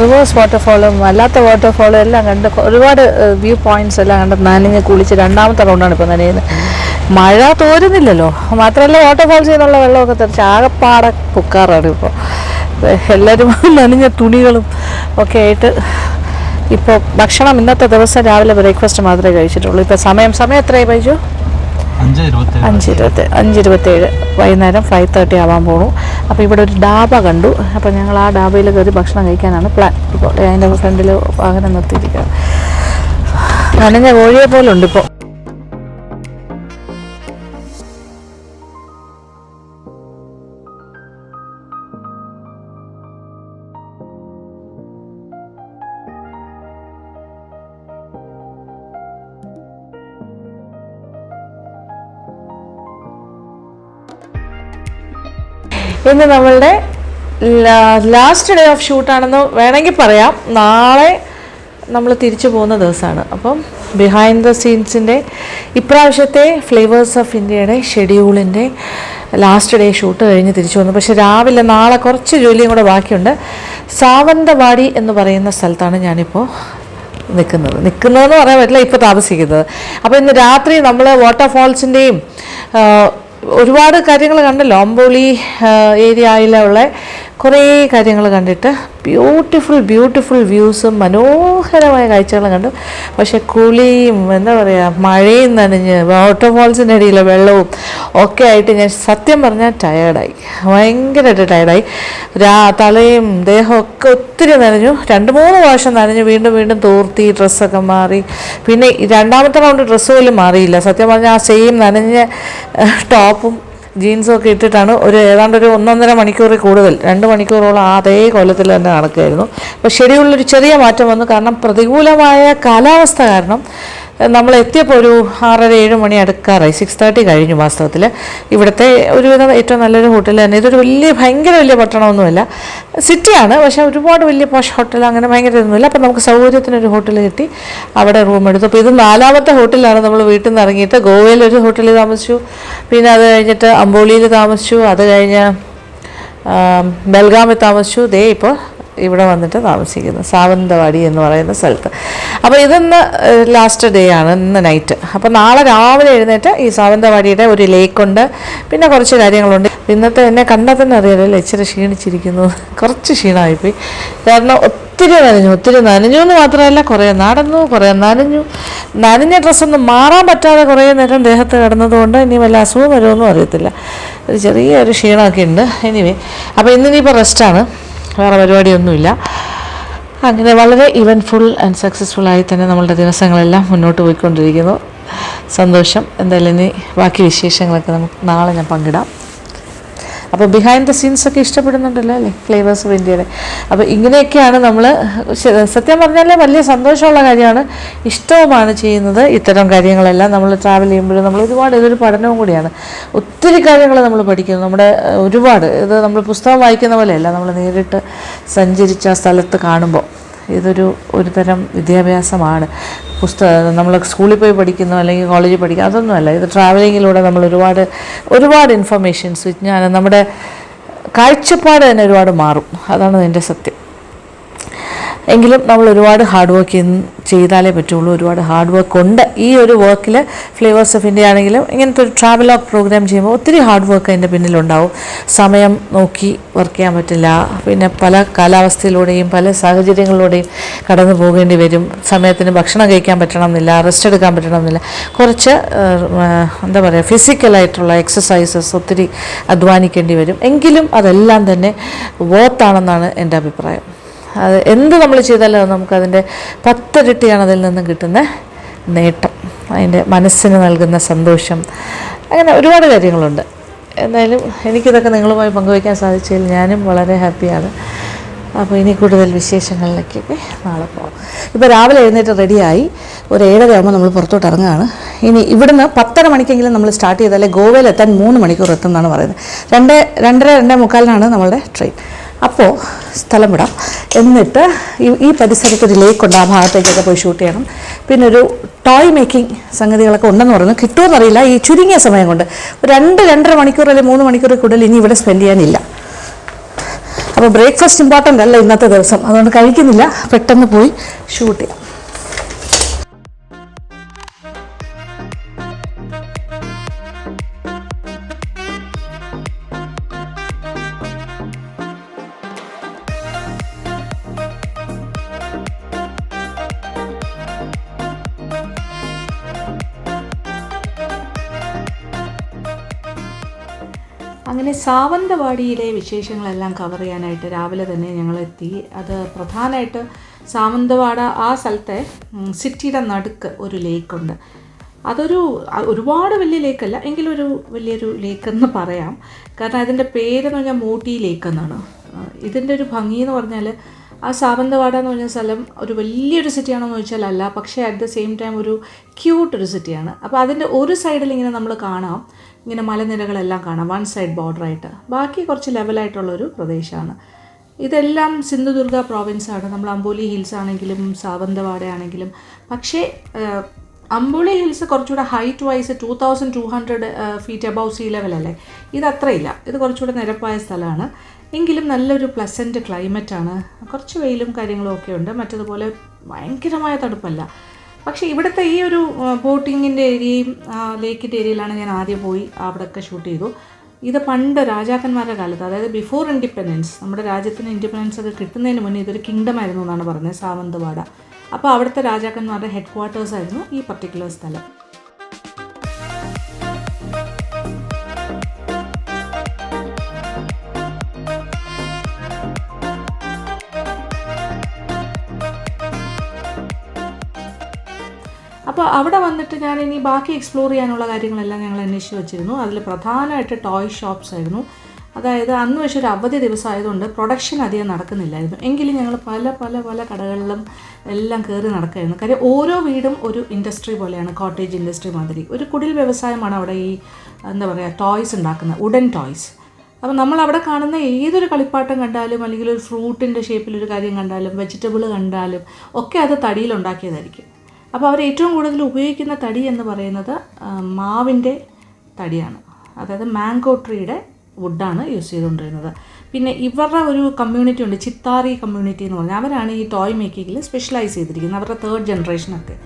റിവേഴ്സ് വാട്ടർഫാളും അല്ലാത്ത വാട്ടർഫാളും എല്ലാം കണ്ട് ഒരുപാട് വ്യൂ പോയിൻറ്റ്സ് എല്ലാം കണ്ട് നനഞ്ഞ് കുളിച്ച് 2ാമത്തെ റൗണ്ടാണ് ഇപ്പോൾ നനയുന്നത്. മഴ തോരുന്നില്ലല്ലോ. മാത്രമല്ല വാട്ടർഫാൾസിൽ നിന്നുള്ള വെള്ളമൊക്കെ തെറിച്ച് ആകെപ്പാടെ പൊക്കാറാണ് ഇപ്പോൾ. എല്ലാവരും നനഞ്ഞ തുണികളും ഒക്കെ ആയിട്ട് ഇപ്പോൾ ഭക്ഷണം ഇന്നത്തെ ദിവസം രാവിലെ ബ്രേക്ക്ഫാസ്റ്റ് മാത്രമേ കഴിച്ചിട്ടുള്ളൂ. ഇപ്പോൾ സമയം എത്രയായി ബൈജു? 5:27 വൈകുന്നേരം 5:30 ആവാൻ പോണു. അപ്പോൾ ഇവിടെ ഒരു ഡാബ കണ്ടു. അപ്പോൾ ഞങ്ങൾ ആ ഡാബയിൽ കയറി ഭക്ഷണം കഴിക്കാനാണ് പ്ലാൻ. ഇപ്പോൾ അതിൻ്റെ ഫ്രണ്ടിൽ വാഹനം നിർത്തിയിരിക്കുക. നനഞ്ഞ കോഴിയെ പോലെ ഉണ്ട് ഇപ്പോൾ. ഇന്ന് നമ്മളുടെ ലാസ്റ്റ് ഡേ ഓഫ് ഷൂട്ടാണെന്ന് വേണമെങ്കിൽ പറയാം. നാളെ നമ്മൾ തിരിച്ചു പോകുന്ന ദിവസമാണ്. അപ്പം ബിഹൈൻഡ് ദ സീൻസിൻ്റെ ഇപ്രാവശ്യത്തെ ഫ്ലേവേഴ്സ് ഓഫ് ഇന്ത്യയുടെ ഷെഡ്യൂളിൻ്റെ ലാസ്റ്റ് ഡേ ഷൂട്ട് കഴിഞ്ഞ് തിരിച്ചു വന്നു. പക്ഷേ രാവിലെ നാളെ കുറച്ച് ജോലിയും കൂടെ ബാക്കിയുണ്ട്. സാവന്തവാടി എന്ന് പറയുന്ന സ്ഥലത്താണ് ഞാനിപ്പോൾ നിൽക്കുന്നതെന്ന് പറയാൻ പറ്റില്ല, ഇപ്പോൾ താമസിക്കുന്നത്. അപ്പോൾ ഇന്ന് രാത്രി നമ്മൾ വാട്ടർഫാൾസിൻ്റെയും ഒരുപാട് കാര്യങ്ങൾ കണ്ടല്ലോ. അമ്പോളി ഏരിയയിലുള്ള കുറേ കാര്യങ്ങൾ കണ്ടിട്ട് ബ്യൂട്ടിഫുൾ വ്യൂസും മനോഹരമായ കാഴ്ചകളും കണ്ടു. പക്ഷെ കുളിയും എന്താ പറയുക, മഴയും നനഞ്ഞ് വാട്ടർഫാൾസിൻ്റെ അടിയിലെ വെള്ളവും ഒക്കെ ആയിട്ട് ഞാൻ സത്യം പറഞ്ഞാൽ ടയേർഡായി, ഭയങ്കരമായിട്ട് ടയേർഡായി. തലയും ദേഹവും ഒക്കെ ഒത്തിരി നനഞ്ഞു. 2-3 പ്രാവശ്യം നനഞ്ഞു. വീണ്ടും തോർത്തി ഡ്രസ്സൊക്കെ മാറി. പിന്നെ രണ്ടാമത്തെ റൗണ്ട് ഡ്രസ്സ് പോലും മാറിയില്ല. സത്യം പറഞ്ഞാൽ ആ സെയിം നനഞ്ഞ ടോപ്പും ജീൻസും ഒക്കെ ഇട്ടിട്ടാണ് ഏതാണ്ട് ഒരു 1.5 മണിക്കൂറിൽ കൂടുതൽ 2 മണിക്കൂറോളം അതേ കൊല്ലത്തിൽ തന്നെ നടക്കുകയായിരുന്നു. അപ്പോൾ ഷെഡ്യൂളിലൊരു ചെറിയ മാറ്റം വന്നു. കാരണം പ്രതികൂലമായ കാലാവസ്ഥ കാരണം നമ്മൾ എത്തിയപ്പോൾ ഒരു 6:30-7 മണി അടുക്കാറായി. 6:30 കഴിഞ്ഞു. വാസ്തവത്തിൽ ഇവിടുത്തെ ഒരുവിധം ഏറ്റവും നല്ലൊരു ഹോട്ടൽ തന്നെ. ഇതൊരു ഭയങ്കര വലിയ പട്ടണമൊന്നുമല്ല, സിറ്റിയാണ്. പക്ഷേ ഒരുപാട് വലിയ പോഷ് ഹോട്ടൽ അങ്ങനെ ഭയങ്കര ഇതൊന്നുമില്ല. അപ്പോൾ നമുക്ക് സൗകര്യത്തിനൊരു ഹോട്ടൽ കിട്ടി, അവിടെ റൂം എടുത്തു. അപ്പോൾ ഇത് 4ാമത്തെ ഹോട്ടലാണ്. നമ്മൾ വീട്ടിൽ നിന്ന് ഇറങ്ങിയിട്ട് ഗോവയിൽ ഒരു ഹോട്ടലിൽ താമസിച്ചു, പിന്നെ അത് കഴിഞ്ഞിട്ട് അമ്പോളിയിൽ താമസിച്ചു, അത് കഴിഞ്ഞ് ബെൽഗാമിൽ താമസിച്ചു. ഇപ്പോൾ ഇവിടെ വന്നിട്ട് താമസിക്കുന്നു, സാവന്തവാടി എന്ന് പറയുന്ന സ്ഥലത്ത്. അപ്പോൾ ഇതൊന്ന് ലാസ്റ്റ് ഡേ ആണ്, ഇന്ന് നൈറ്റ്. അപ്പോൾ നാളെ രാവിലെ എഴുന്നേറ്റ് ഈ സാവന്തവാടിയുടെ ഒരു ലേക്കുണ്ട്, പിന്നെ കുറച്ച് കാര്യങ്ങളുണ്ട്. ഇന്നത്തെ എന്നെ കണ്ടാൽ തന്നെ അറിയാമല്ലോ ഇച്ചിരി ക്ഷീണിച്ചിരിക്കുന്നു, കുറച്ച് ക്ഷീണമായിപ്പോയി. കാരണം ഒത്തിരി നനഞ്ഞു എന്ന് മാത്രമല്ല, കുറേ നടന്നു, കുറേ നനഞ്ഞ ഡ്രസ്സൊന്നും മാറാൻ പറ്റാതെ കുറേ നേരം ദേഹത്ത് കിടന്നതുകൊണ്ട് ഇനി വല്ല അസുഖം വരുമെന്നും അറിയത്തില്ല. ഒരു ചെറിയൊരു ക്ഷീണമൊക്കെ ഉണ്ട്. അപ്പോൾ ഇന്നിനിപ്പോൾ റെസ്റ്റാണ്, വേറെ പരിപാടിയൊന്നുമില്ല. അങ്ങനെ വളരെ ഇവൻറ്റ്ഫുൾ ആൻഡ് സക്സസ്ഫുള്ളായി തന്നെ നമ്മളുടെ ദിവസങ്ങളെല്ലാം മുന്നോട്ട് പോയിക്കൊണ്ടിരിക്കുന്നു. സന്തോഷം. എന്തായാലും ഇനി ബാക്കി വിശേഷങ്ങളൊക്കെ നമുക്ക് നാളെ ഞാൻ പങ്കിടാം. അപ്പോൾ ബിഹൈൻഡ് ദ സീൻസൊക്കെ ഇഷ്ടപ്പെടുന്നുണ്ടല്ലോ അല്ലേ, ഫ്ലേവേഴ്സ് ഓഫ് ഇന്ത്യയുടെ. അപ്പോൾ ഇങ്ങനെയൊക്കെയാണ് നമ്മൾ, സത്യം പറഞ്ഞാൽ വലിയ സന്തോഷമുള്ള കാര്യമാണ്, ഇഷ്ടവുമാണ് ചെയ്യുന്നത്. ഇത്തരം കാര്യങ്ങളെല്ലാം നമ്മൾ ട്രാവൽ ചെയ്യുമ്പോഴും നമ്മൾ ഇതൊരു പഠനവും കൂടിയാണ്. ഒത്തിരി കാര്യങ്ങൾ നമ്മൾ പഠിക്കുന്നു. ഇത് നമ്മൾ പുസ്തകം വായിക്കുന്ന പോലെയല്ല, നമ്മൾ നേരിട്ട് സഞ്ചരിച്ച സ്ഥലത്ത് കാണുമ്പോൾ ഒരു തരം വിദ്യാഭ്യാസമാണ്. നമ്മൾ സ്കൂളിൽ പോയി പഠിക്കുന്നോ അല്ലെങ്കിൽ കോളേജിൽ പഠിക്കുക അതൊന്നുമല്ല. ഇത് ട്രാവലിങ്ങിലൂടെ നമ്മൾ ഒരുപാട് ഇൻഫർമേഷൻസ്, വിജ്ഞാനം, നമ്മുടെ കാഴ്ചപ്പാട് തന്നെ ഒരുപാട് മാറും. അതാണ് അതിൻ്റെ സത്യം. എങ്കിലും നമ്മൾ ഒരുപാട് ഹാർഡ് വർക്ക് ചെയ്താലേ പറ്റുള്ളൂ. ഒരുപാട് ഹാർഡ് വർക്ക് ഉണ്ട് ഈ ഒരു വർക്കിൽ. ഫ്ലേവേഴ്സ് ഓഫ് ഇന്ത്യ ആണെങ്കിലും ഇങ്ങനത്തെ ഒരു ട്രാവലോഗ് പ്രോഗ്രാം ചെയ്യുമ്പോൾ ഒത്തിരി ഹാർഡ് വർക്ക് അതിൻ്റെ പിന്നിലുണ്ടാവും. സമയം നോക്കി വർക്ക് ചെയ്യാൻ പറ്റില്ല. പിന്നെ പല കാലാവസ്ഥയിലൂടെയും പല സാഹചര്യങ്ങളിലൂടെയും കടന്നു പോകേണ്ടി വരും. സമയത്തിന് ഭക്ഷണം കഴിക്കാൻ പറ്റണമെന്നില്ല, റെസ്റ്റ് എടുക്കാൻ പറ്റണമെന്നില്ല. കുറച്ച് എന്താ പറയുക, ഫിസിക്കലായിട്ടുള്ള എക്സസൈസസ് ഒത്തിരി അധ്വാനിക്കേണ്ടി വരും. എങ്കിലും അതെല്ലാം തന്നെ വോത്താണെന്നാണ് എൻ്റെ അഭിപ്രായം. അത് എന്ത് നമ്മൾ ചെയ്താലും അത് നമുക്കതിൻ്റെ 10 ഇരട്ടിയാണ് അതിൽ നിന്നും കിട്ടുന്ന നേട്ടം, അതിൻ്റെ മനസ്സിന് നൽകുന്ന സന്തോഷം. അങ്ങനെ ഒരുപാട് കാര്യങ്ങളുണ്ട്. എന്തായാലും എനിക്കിതൊക്കെ നിങ്ങളുമായി പങ്കുവയ്ക്കാൻ സാധിച്ചതിൽ ഞാനും വളരെ ഹാപ്പിയാണ്. അപ്പോൾ ഇനി കൂടുതൽ വിശേഷങ്ങളിലേക്കൊക്കെ നാളെ പോകാം. ഇപ്പോൾ രാവിലെ എഴുന്നേറ്റ് റെഡിയായി ഒരു 7:30 ആകുമ്പോൾ നമ്മൾ പുറത്തോട്ട് ഇറങ്ങുകയാണ്. ഇനി ഇവിടുന്ന് 10:30 മണിക്കെങ്കിലും നമ്മൾ സ്റ്റാർട്ട് ചെയ്താലേ ഗോവയിലെത്താൻ 3 മണിക്കൂർ എത്തുമെന്നാണ് പറയുന്നത്. 2:45 നമ്മളുടെ ട്രെയിൻ. അപ്പോൾ സ്ഥലം വിടാം. എന്നിട്ട് ഈ പരിസരത്തൊരു ലേക്കുണ്ട്, ആ ഭാഗത്തേക്കൊക്കെ പോയി ഷൂട്ട് ചെയ്യണം. പിന്നെ ഒരു ടോയ് മേക്കിംഗ് സംഗതികളൊക്കെ ഉണ്ടെന്ന് പറയുന്നു. കിട്ടുമെന്നറിയില്ല. ഈ ചുരുങ്ങിയ സമയം കൊണ്ട് 2-2.5 മണിക്കൂർ അല്ലെങ്കിൽ 3 മണിക്കൂർ കൂടുതൽ ഇനി ഇവിടെ സ്പെൻഡ് ചെയ്യാനില്ല. അപ്പോൾ ബ്രേക്ക്ഫാസ്റ്റ് ഇമ്പോർട്ടൻ്റ് അല്ല ഇന്നത്തെ ദിവസം, അതുകൊണ്ട് കഴിക്കുന്നില്ല. പെട്ടെന്ന് പോയി ഷൂട്ട് ചെയ്യാം. അങ്ങനെ സാവന്തവാടിയിലെ വിശേഷങ്ങളെല്ലാം കവർ ചെയ്യാനായിട്ട് രാവിലെ തന്നെ ഞങ്ങൾ എത്തി. അത് പ്രധാനമായിട്ട് സാവന്തവാട ആ സ്ഥലത്തെ സിറ്റിയുടെ നടുക്ക് ഒരു ലേക്കുണ്ട്. ഒരുപാട് വലിയ ലേക്കല്ല, എങ്കിലും വലിയൊരു ലേക്കെന്ന് പറയാം. കാരണം അതിൻ്റെ പേരെന്ന് പറഞ്ഞാൽ മോട്ടി ലേക്ക് എന്നാണ്. ഇതിൻ്റെ ഒരു ഭംഗി എന്ന് പറഞ്ഞാൽ ആ സാവന്തവാട എന്ന് പറഞ്ഞ സ്ഥലം ഒരു വലിയൊരു സിറ്റിയാണോ എന്ന് ചോദിച്ചാൽ അല്ല, പക്ഷേ അറ്റ് ദ സെയിം ടൈം ഒരു ക്യൂട്ടൊരു സിറ്റിയാണ്. അപ്പോൾ അതിൻ്റെ ഒരു സൈഡിൽ ഇങ്ങനെ നമ്മൾ കാണാം, ഇങ്ങനെ മലനിരകളെല്ലാം കാണാം, വൺ സൈഡ് ബോർഡറായിട്ട്. ബാക്കി കുറച്ച് ലെവലായിട്ടുള്ളൊരു പ്രദേശമാണ്. ഇതെല്ലാം സിന്ധുദുർഗ പ്രോവിൻസാണ്. നമ്മൾ അംബോലി ഹിൽസ് ആണെങ്കിലും സാവന്തവാട ആണെങ്കിലും. പക്ഷേ അംബോലി ഹിൽസ് കുറച്ചുകൂടെ height wise 2200 feet above sea ലെവലല്ലേ. ഇത് അത്രയില്ല, ഇത് കുറച്ചുകൂടെ നിരപ്പായ സ്ഥലമാണ്. എങ്കിലും നല്ലൊരു പ്ലസൻറ്റ് ക്ലൈമറ്റാണ്. കുറച്ച് വെയിലും കാര്യങ്ങളും ഒക്കെ ഉണ്ട്. മറ്റതുപോലെ ഭയങ്കരമായ തണുപ്പല്ല. പക്ഷേ ഇവിടുത്തെ ഈ ഒരു ബോട്ടിങ്ങിൻ്റെ ഏരിയയും ലേക്കിൻ്റെ ഏരിയയിലാണ് ഞാൻ ആദ്യം പോയി അവിടെയൊക്കെ ഷൂട്ട് ചെയ്തു. ഇത് പണ്ട് രാജാക്കന്മാരുടെ കാലത്ത്, അതായത് ബിഫോർ ഇൻഡിപെൻഡൻസ്, നമ്മുടെ രാജ്യത്തിന് ഇൻഡിപെൻഡൻസ് ഒക്കെ കിട്ടുന്നതിന് മുന്നേ ഇതൊരു കിങ്ഡം ആയിരുന്നു എന്നാണ് പറഞ്ഞത്, സാവന്തവാട. അപ്പോൾ അവിടുത്തെ രാജാക്കന്മാരുടെ ഹെഡ് ക്വാർട്ടേഴ്സ് ആയിരുന്നു ഈ പർട്ടിക്കുലർ സ്ഥലം. അപ്പോൾ അവിടെ വന്നിട്ട് ഞാൻ ഇനി ബാക്കി എക്സ്പ്ലോർ ചെയ്യാനുള്ള കാര്യങ്ങളെല്ലാം ഞങ്ങൾ അന്വേഷിച്ച് വെച്ചിരുന്നു. അതിൽ പ്രധാനമായിട്ട് ടോയ് ഷോപ്സ് ആയിരുന്നു. അതായത് അന്ന് പക്ഷേ ഒരു അവധി ദിവസമായതുകൊണ്ട് പ്രൊഡക്ഷൻ അധികം നടക്കുന്നില്ലായിരുന്നു. എങ്കിലും ഞങ്ങൾ പല പല പല കടകളിലും എല്ലാം കയറി നടക്കുകയായിരുന്നു. കാര്യം ഓരോ വീടും ഒരു ഇൻഡസ്ട്രി പോലെയാണ്, കോട്ടേജ് ഇൻഡസ്ട്രി മാതിരി. ഒരു കുടിൽ വ്യവസായമാണ് അവിടെ ഈ ടോയ്സ് ഉണ്ടാക്കുന്നത്, വുഡൻ ടോയ്സ്. അപ്പോൾ നമ്മൾ അവിടെ കാണുന്ന ഏതൊരു കളിപ്പാട്ടം കണ്ടാലും, അല്ലെങ്കിൽ ഒരു ഫ്രൂട്ടിൻ്റെ ഷേപ്പിലൊരു കാര്യം കണ്ടാലും, വെജിറ്റബിൾ കണ്ടാലും ഒക്കെ അത് തടിയിലുണ്ടാക്കിയതായിരിക്കും. അപ്പോൾ അവർ ഏറ്റവും കൂടുതൽ ഉപയോഗിക്കുന്ന തടി എന്ന് പറയുന്നത് മാവിൻ്റെ തടിയാണ്. അതായത് മാംഗോ ട്രീയുടെ വുഡാണ് യൂസ് ചെയ്തുകൊണ്ടിരുന്നത്. പിന്നെ ഇവരുടെ ഒരു കമ്മ്യൂണിറ്റി ഉണ്ട്, ചിത്താറി കമ്മ്യൂണിറ്റി എന്ന് പറഞ്ഞാൽ. അവരാണ് ഈ ടോയ് മേക്കിങ്ങിൽ സ്പെഷ്യലൈസ് ചെയ്തിരിക്കുന്നത്, അവരുടെ 3rd ജനറേഷനൊക്കെ.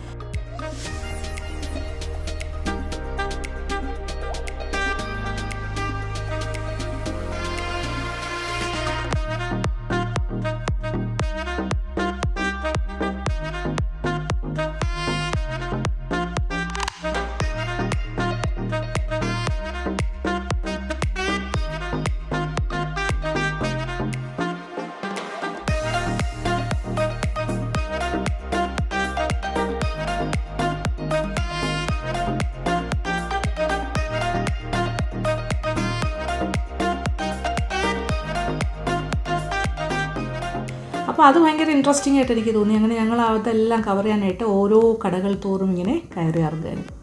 അപ്പോൾ അത് ഭയങ്കര ഇൻട്രസ്റ്റിംഗ് ആയിട്ട് എനിക്ക് തോന്നി. അങ്ങനെ ഞങ്ങൾ അതെല്ലാം കവർ ചെയ്യാനായിട്ട് ഓരോ കടകൾ തോറും ഇങ്ങനെ കയറി ഇറങ്ങുകയായിരുന്നു.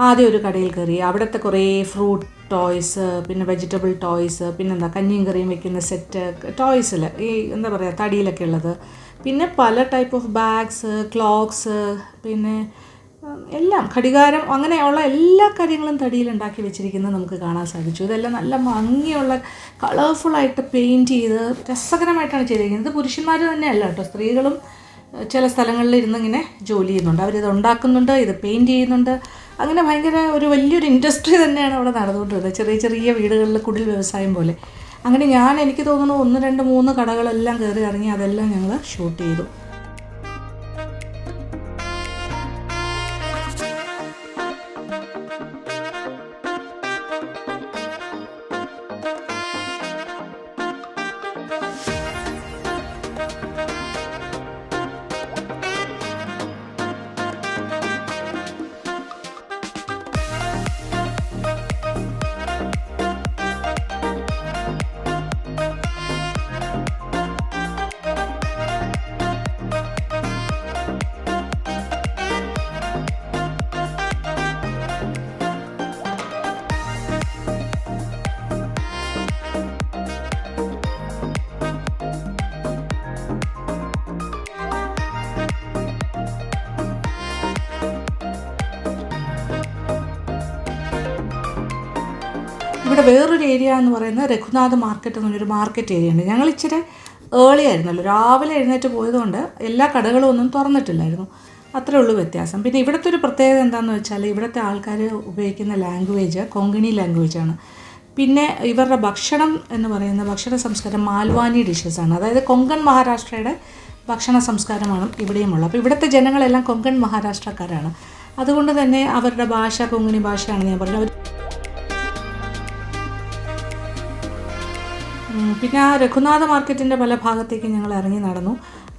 ആദ്യം ഒരു കടയിൽ കയറി, അവിടുത്തെ കുറേ ഫ്രൂട്ട് ടോയ്സ്, പിന്നെ വെജിറ്റബിൾ ടോയ്സ്, പിന്നെന്താ കഞ്ഞിയും കറിയും വെക്കുന്ന സെറ്റ് ടോയ്സിൽ ഈ തടിയിലൊക്കെ ഉള്ളത്. പിന്നെ പല ടൈപ്പ് ഓഫ് ബാഗ്സ്, ക്ലോക്സ്, പിന്നെ എല്ലാം ഘടികാരം, അങ്ങനെയുള്ള എല്ലാ കാര്യങ്ങളും തടിയിലുണ്ടാക്കി വെച്ചിരിക്കുന്നത് നമുക്ക് കാണാൻ സാധിച്ചു. ഇതെല്ലാം നല്ല ഭംഗിയുള്ള കളർഫുള്ളായിട്ട് പെയിൻറ്റ് ചെയ്ത് രസകരമായിട്ടാണ് ചെയ്തിരിക്കുന്നത്. ഇത് പുരുഷന്മാർ തന്നെയല്ല കേട്ടോ, സ്ത്രീകളും ചില സ്ഥലങ്ങളിൽ ഇരുന്ന് ഇങ്ങനെ ജോലി ചെയ്യുന്നുണ്ട്. അവരിത് ഉണ്ടാക്കുന്നുണ്ട്, ഇത് പെയിൻറ്റ് ചെയ്യുന്നുണ്ട്. അങ്ങനെ ഭയങ്കര ഒരു വലിയൊരു ഇൻഡസ്ട്രി തന്നെയാണ് അവിടെ നടന്നുകൊണ്ടിരുന്നത്, ചെറിയ ചെറിയ വീടുകളിൽ കുടിൽ വ്യവസായം പോലെ. അങ്ങനെ എനിക്ക് തോന്നുന്നു 1, 2, 3 കടകളെല്ലാം കയറി ഇറങ്ങി അതെല്ലാം ഞങ്ങൾ ഷൂട്ട് ചെയ്തു. ഇവിടെ വേറൊരു ഏരിയ എന്ന് പറയുന്നത് രഘുനാഥ് മാർക്കറ്റ് എന്ന് പറഞ്ഞൊരു മാർക്കറ്റ് ഏരിയ ഉണ്ട്. ഞങ്ങൾ ഇച്ചിരി ഏർലി ആയിരുന്നല്ലോ, രാവിലെ എഴുന്നേറ്റ് പോയതുകൊണ്ട് എല്ലാ കടകളും ഒന്നും തുറന്നിട്ടില്ലായിരുന്നു. അത്രേ ഉള്ളൂ വ്യത്യാസം. പിന്നെ ഇവിടുത്തെ ഒരു പ്രത്യേകത എന്താണെന്ന് വെച്ചാൽ ഇവിടുത്തെ ആൾക്കാർ ഉപയോഗിക്കുന്ന ലാംഗ്വേജ് കൊങ്കണി ലാംഗ്വേജാണ്. പിന്നെ ഇവരുടെ ഭക്ഷണം എന്ന് പറയുന്ന ഭക്ഷണ സംസ്കാരം മാൽവാനി ഡിഷസാണ്. അതായത് കൊങ്കൺ മഹാരാഷ്ട്രയുടെ ഭക്ഷണ സംസ്കാരമാണ് ഇവിടെയുമുള്ളത്. അപ്പോൾ ഇവിടുത്തെ ജനങ്ങളെല്ലാം കൊങ്കൺ മഹാരാഷ്ട്രക്കാരാണ്. അതുകൊണ്ട് തന്നെ അവരുടെ ഭാഷ കൊങ്കണി ഭാഷയാണെന്ന് ഞാൻ പറഞ്ഞു. പിന്നെ ആ രഘുനാഥ മാർക്കറ്റിൻ്റെ പല ഭാഗത്തേക്ക് ഞങ്ങൾ ഇറങ്ങി നടന്നു.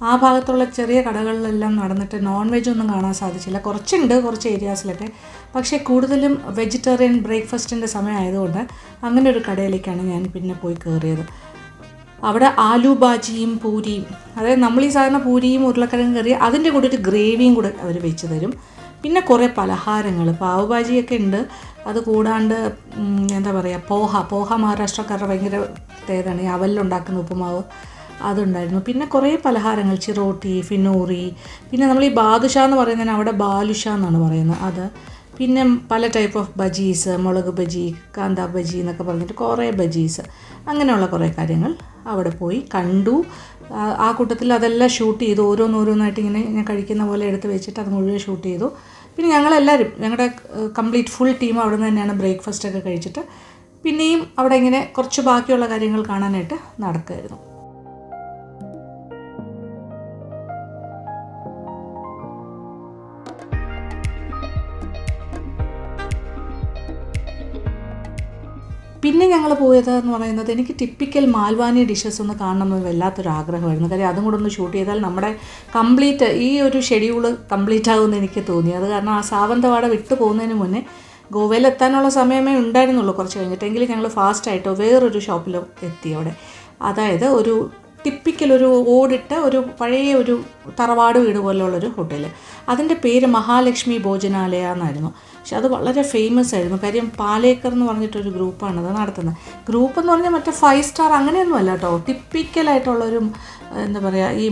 ആ ഭാഗത്തുള്ള ചെറിയ കടകളിലെല്ലാം നടന്നിട്ട് നോൺ വെജ് ഒന്നും കാണാൻ സാധിച്ചില്ല. കുറച്ചുണ്ട് കുറച്ച് ഏരിയാസിലൊക്കെ, പക്ഷേ കൂടുതലും വെജിറ്റേറിയൻ ബ്രേക്ക്ഫാസ്റ്റിൻ്റെ സമയമായതുകൊണ്ട് അങ്ങനെ ഒരു കടയിലേക്കാണ് ഞാൻ പിന്നെ പോയി കയറിയത്. അവിടെ ആലു ബാജിയും പൂരിയും, അതായത് നമ്മൾ ഈ സാധാരണ പൂരിയും ഉരുളക്കിഴങ്ങ് കറി അതിൻ്റെ കൂടെ ഒരു ഗ്രേവിയും കൂടെ അവർ വെച്ച് തരും. പിന്നെ കുറേ പലഹാരങ്ങൾ, പാവ് ഭാജിയൊക്കെ ഉണ്ട്. അത് കൂടാണ്ട് എന്താ പറയുക, പോഹ മഹാരാഷ്ട്രക്കാരുടെ ഭയങ്കര പ്രത്യേകതയാണ്. ഈ അവലിലുണ്ടാക്കുന്ന ഉപ്പുമാവ് അതുണ്ടായിരുന്നു. പിന്നെ കുറേ പലഹാരങ്ങൾ, ചിറോട്ടി, ഫിനോറി, പിന്നെ നമ്മൾ ഈ ബാദുഷ എന്ന് പറയുന്നതിന് അവിടെ ബാലുഷ എന്നാണ് പറയുന്നത് അത്. പിന്നെ പല ടൈപ്പ് ഓഫ് ബജീസ്, മുളക് ബജി, കാന്താ ബജി എന്നൊക്കെ പറഞ്ഞിട്ട് കുറേ ബജീസ്, അങ്ങനെയുള്ള കുറേ കാര്യങ്ങൾ അവിടെ പോയി കണ്ടു. ആ കൂട്ടത്തിൽ അതെല്ലാം ഷൂട്ട് ചെയ്തു. ഓരോന്നോരോന്നായിട്ട് ഇങ്ങനെ ഞാൻ കഴിക്കുന്ന പോലെ എടുത്ത് വെച്ചിട്ട് അത് മുഴുവൻ ഷൂട്ട് ചെയ്തു. പിന്നെ ഞങ്ങളെല്ലാവരും, ഞങ്ങളുടെ കംപ്ലീറ്റ് ഫുൾ ടീം അവിടെ നിന്ന് തന്നെയാണ് ബ്രേക്ക്ഫാസ്റ്റൊക്കെ കഴിച്ചിട്ട് പിന്നെയും അവിടെ ഇങ്ങനെ കുറച്ച് ബാക്കിയുള്ള കാര്യങ്ങൾ കാണാനായിട്ട് നടക്കുമായിരുന്നു. പിന്നെ ഞങ്ങൾ പോയതെന്ന് പറയുന്നത്, എനിക്ക് ടിപ്പിക്കൽ മാൽവാനി ഡിഷസ് ഒന്ന് കാണണമെന്ന് വല്ലാത്തൊരു ആഗ്രഹമായിരുന്നു. കാര്യം അതും കൂടെ ഒന്ന് ഷൂട്ട് ചെയ്താൽ നമ്മുടെ കംപ്ലീറ്റ് ഈ ഒരു ഷെഡ്യൂൾ കംപ്ലീറ്റ് ആകുമെന്ന് എനിക്ക് തോന്നി. അത് കാരണം ആ സാവന്തവാട വിട്ടു പോകുന്നതിന് മുന്നേ ഗോവയിലെത്താനുള്ള സമയമേ ഉണ്ടായിരുന്നുള്ളൂ. കുറച്ച് കഴിഞ്ഞിട്ടെങ്കിലും ഞങ്ങൾ ഫാസ്റ്റായിട്ടോ വേറൊരു ഷോപ്പിലോ എത്തി അവിടെ. അതായത് ഒരു ടിപ്പിക്കൽ ഒരു ഓടിട്ട ഒരു പഴയ ഒരു തറവാട് വീട് പോലെയുള്ളൊരു ഹോട്ടൽ. അതിൻ്റെ പേര് മഹാലക്ഷ്മി ഭോജനാലയ എന്നായിരുന്നു. പക്ഷെ അത് വളരെ ഫേമസ് ആയിരുന്നു. കാര്യം പാലേക്കർ എന്ന് പറഞ്ഞിട്ടൊരു ഗ്രൂപ്പാണ് അത് നടത്തുന്നത്. ഗ്രൂപ്പ് എന്ന് പറഞ്ഞാൽ മറ്റേ 5 സ്റ്റാർ അങ്ങനെയൊന്നും അല്ല കേട്ടോ. ടിപ്പിക്കലായിട്ടുള്ളൊരു എന്താ പറയുക, ഈ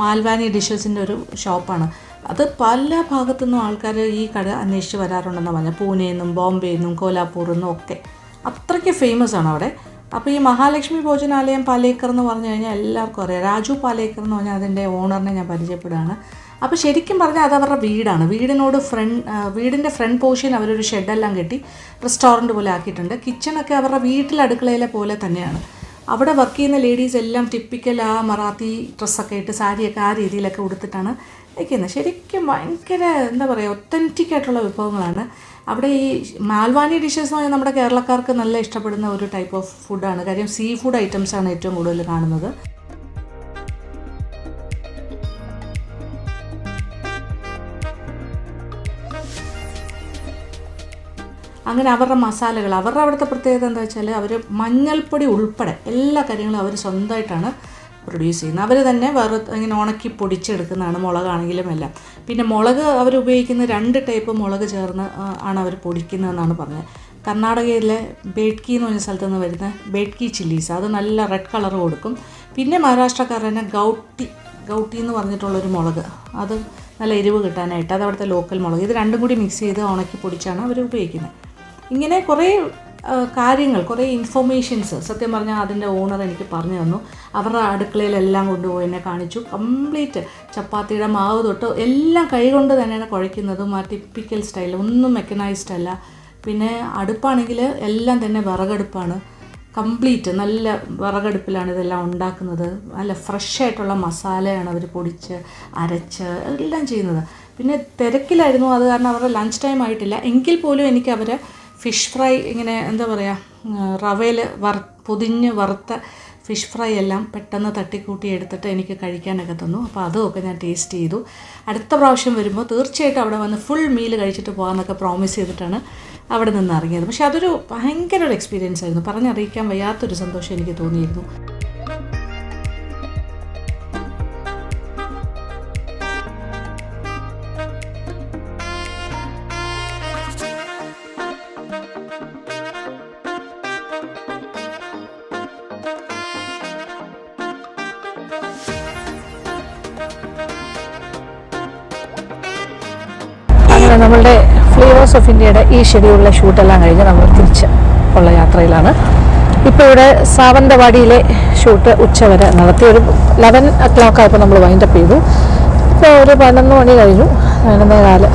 മാൽവാനി ഡിഷസിൻ്റെ ഒരു ഷോപ്പാണ് അത്. പല ഭാഗത്തു നിന്നും ആൾക്കാർ ഈ കട അന്വേഷിച്ച് വരാറുണ്ടെന്ന് പറഞ്ഞാൽ, പൂനെയിൽ നിന്നും ബോംബെയിൽ നിന്നും കോലാപ്പൂരിൽ നിന്നും ഒക്കെ. അത്രയ്ക്ക് ഫേമസ് ആണ് അവിടെ. അപ്പോൾ ഈ മഹാലക്ഷ്മി ഭോജനാലയം പാലേക്കർ എന്ന് പറഞ്ഞു കഴിഞ്ഞാൽ എല്ലാവർക്കും അറിയാം. രാജു പാലേക്കർ എന്ന് പറഞ്ഞാൽ അതിൻ്റെ ഓണറിനെ ഞാൻ പരിചയപ്പെടുകയാണ്. അപ്പോൾ ശരിക്കും പറഞ്ഞാൽ അത് അവരുടെ വീടാണ്. വീടിൻ്റെ ഫ്രണ്ട് പോർഷൻ അവരൊരു ഷെഡെല്ലാം കെട്ടി റെസ്റ്റോറൻറ്റ് പോലെ ആക്കിയിട്ടുണ്ട്. കിച്ചണൊക്കെ അവരുടെ വീട്ടിലെ അടുക്കളയിലെ പോലെ തന്നെയാണ്. അവിടെ വർക്ക് ചെയ്യുന്ന ലേഡീസ് എല്ലാം ടിപ്പിക്കൽ ആ മറാത്തി ഡ്രസ്സൊക്കെ ഇട്ട് സാരിയൊക്കെ ആ രീതിയിലൊക്കെ ഉടുത്തിട്ടാണ് നിൽക്കുന്നത്. ശരിക്കും ഭയങ്കര എന്താ പറയുക, ഒത്തൻറ്റിക് ആയിട്ടുള്ള വിഭവങ്ങളാണ് അവിടെ. ഈ മാൽവാനി ഡിഷസ് എന്ന് പറഞ്ഞാൽ നമ്മുടെ കേരളക്കാർക്ക് നല്ല ഇഷ്ടപ്പെടുന്ന ഒരു ടൈപ്പ് ഓഫ് ഫുഡാണ്. കാര്യം സീ ഫുഡ് ഐറ്റംസാണ് ഏറ്റവും കൂടുതൽ കാണുന്നത്. അങ്ങനെ അവരുടെ മസാലകൾ, അവരുടെ അവിടുത്തെ പ്രത്യേകത എന്താ വെച്ചാൽ അവർ മഞ്ഞൾപ്പൊടി ഉൾപ്പെടെ എല്ലാ കാര്യങ്ങളും അവർ സ്വന്തമായിട്ടാണ് പ്രൊഡ്യൂസ് ചെയ്യുന്നത്. അവർ തന്നെ വേറെ ഇങ്ങനെ ഉണക്കി പൊടിച്ചെടുക്കുന്നതാണ്, മുളകാണെങ്കിലും എല്ലാം. പിന്നെ മുളക് അവർ ഉപയോഗിക്കുന്ന 2 ടൈപ്പ് മുളക് ചേർന്ന് ആണ് അവർ പൊടിക്കുന്നതെന്നാണ് പറഞ്ഞത്. കർണാടകയിലെ ബേഡ്കി എന്ന് പറഞ്ഞ സ്ഥലത്ത് നിന്ന് വരുന്ന ബേഡ്കി ചില്ലീസ്, അത് നല്ല റെഡ് കളർ കൊടുക്കും. പിന്നെ മഹാരാഷ്ട്രക്കാരനെ ഗൗട്ടി എന്ന് പറഞ്ഞിട്ടുള്ളൊരു മുളക്, അത് നല്ല എരിവ് കിട്ടാനായിട്ട്, അത് അവിടുത്തെ ലോക്കൽ മുളക്. ഇത് രണ്ടും കൂടി മിക്സ് ചെയ്ത് ഉണക്കി പൊടിച്ചാണ് അവർ ഉപയോഗിക്കുന്നത്. ഇങ്ങനെ കുറേ കാര്യങ്ങൾ, കുറേ ഇൻഫർമേഷൻസ് സത്യം പറഞ്ഞാൽ അതിൻ്റെ ഓണർ എനിക്ക് പറഞ്ഞു തന്നു. അവരുടെ അടുക്കളയിലെല്ലാം കൊണ്ടുപോയി എന്നെ കാണിച്ചു. കംപ്ലീറ്റ് ചപ്പാത്തിയുടെ മാവ് തൊട്ട് എല്ലാം കൈകൊണ്ട് തന്നെയാണ് കുഴയ്ക്കുന്നതും. ആ ടിപ്പിക്കൽ സ്റ്റൈൽ, ഒന്നും മെക്കനൈസ്ഡ് അല്ല. പിന്നെ അടുപ്പാണെങ്കിൽ എല്ലാം തന്നെ വിറകടുപ്പാണ്. കംപ്ലീറ്റ് നല്ല വിറകടുപ്പിലാണ് ഇതെല്ലാം ഉണ്ടാക്കുന്നത്. നല്ല ഫ്രഷ് ആയിട്ടുള്ള മസാലയാണ് അവർ പൊടിച്ച് അരച്ച് എല്ലാം ചെയ്യുന്നത്. പിന്നെ തിരക്കിലായിരുന്നു, അത് കാരണം അവരുടെ ലഞ്ച് ടൈം ആയിട്ടില്ല. എങ്കിൽ പോലും എനിക്ക് അവർ ഫിഷ് ഫ്രൈ ഇങ്ങനെ എന്താ പറയുക, റവയിൽ പൊതിഞ്ഞ് വറുത്ത ഫിഷ് ഫ്രൈ എല്ലാം പെട്ടെന്ന് തട്ടിക്കൂട്ടി എടുത്തിട്ട് എനിക്ക് കഴിക്കാനൊക്കെ തന്നു. അപ്പോൾ അതുമൊക്കെ ഞാൻ ടേസ്റ്റ് ചെയ്തു. അടുത്ത പ്രാവശ്യം വരുമ്പോൾ തീർച്ചയായിട്ടും അവിടെ വന്ന് ഫുൾ മീൽ കഴിച്ചിട്ട് പോകാമെന്നൊക്കെ പ്രോമിസ് ചെയ്തിട്ടാണ് അവിടെ നിന്ന് ഇറങ്ങിയത്. പക്ഷേ അതൊരു ഭയങ്കര ഒരു എക്സ്പീരിയൻസ് ആയിരുന്നു. പറഞ്ഞറിയിക്കാൻ വയ്യാത്തൊരു സന്തോഷം എനിക്ക് തോന്നിയിരുന്നു. നമ്മളുടെ ഫ്ലേവേഴ്സ് ഓഫ് ഇന്ത്യയുടെ ഈ ഷെഡ്യൂളിലെ ഷൂട്ടെല്ലാം കഴിഞ്ഞ് നമ്മൾ തിരിച്ച് ഉള്ള യാത്രയിലാണ്. ഇപ്പോൾ ഇവിടെ സാവന്തവാടിയിലെ ഷൂട്ട് ഉച്ചവരെ നടത്തി. ഒരു 11 o'clock ആയപ്പോൾ നമ്മൾ വൈൻഡപ്പ് ചെയ്തു. ഇപ്പോൾ ഒരു 11 മണി കഴിഞ്ഞു, 11:15.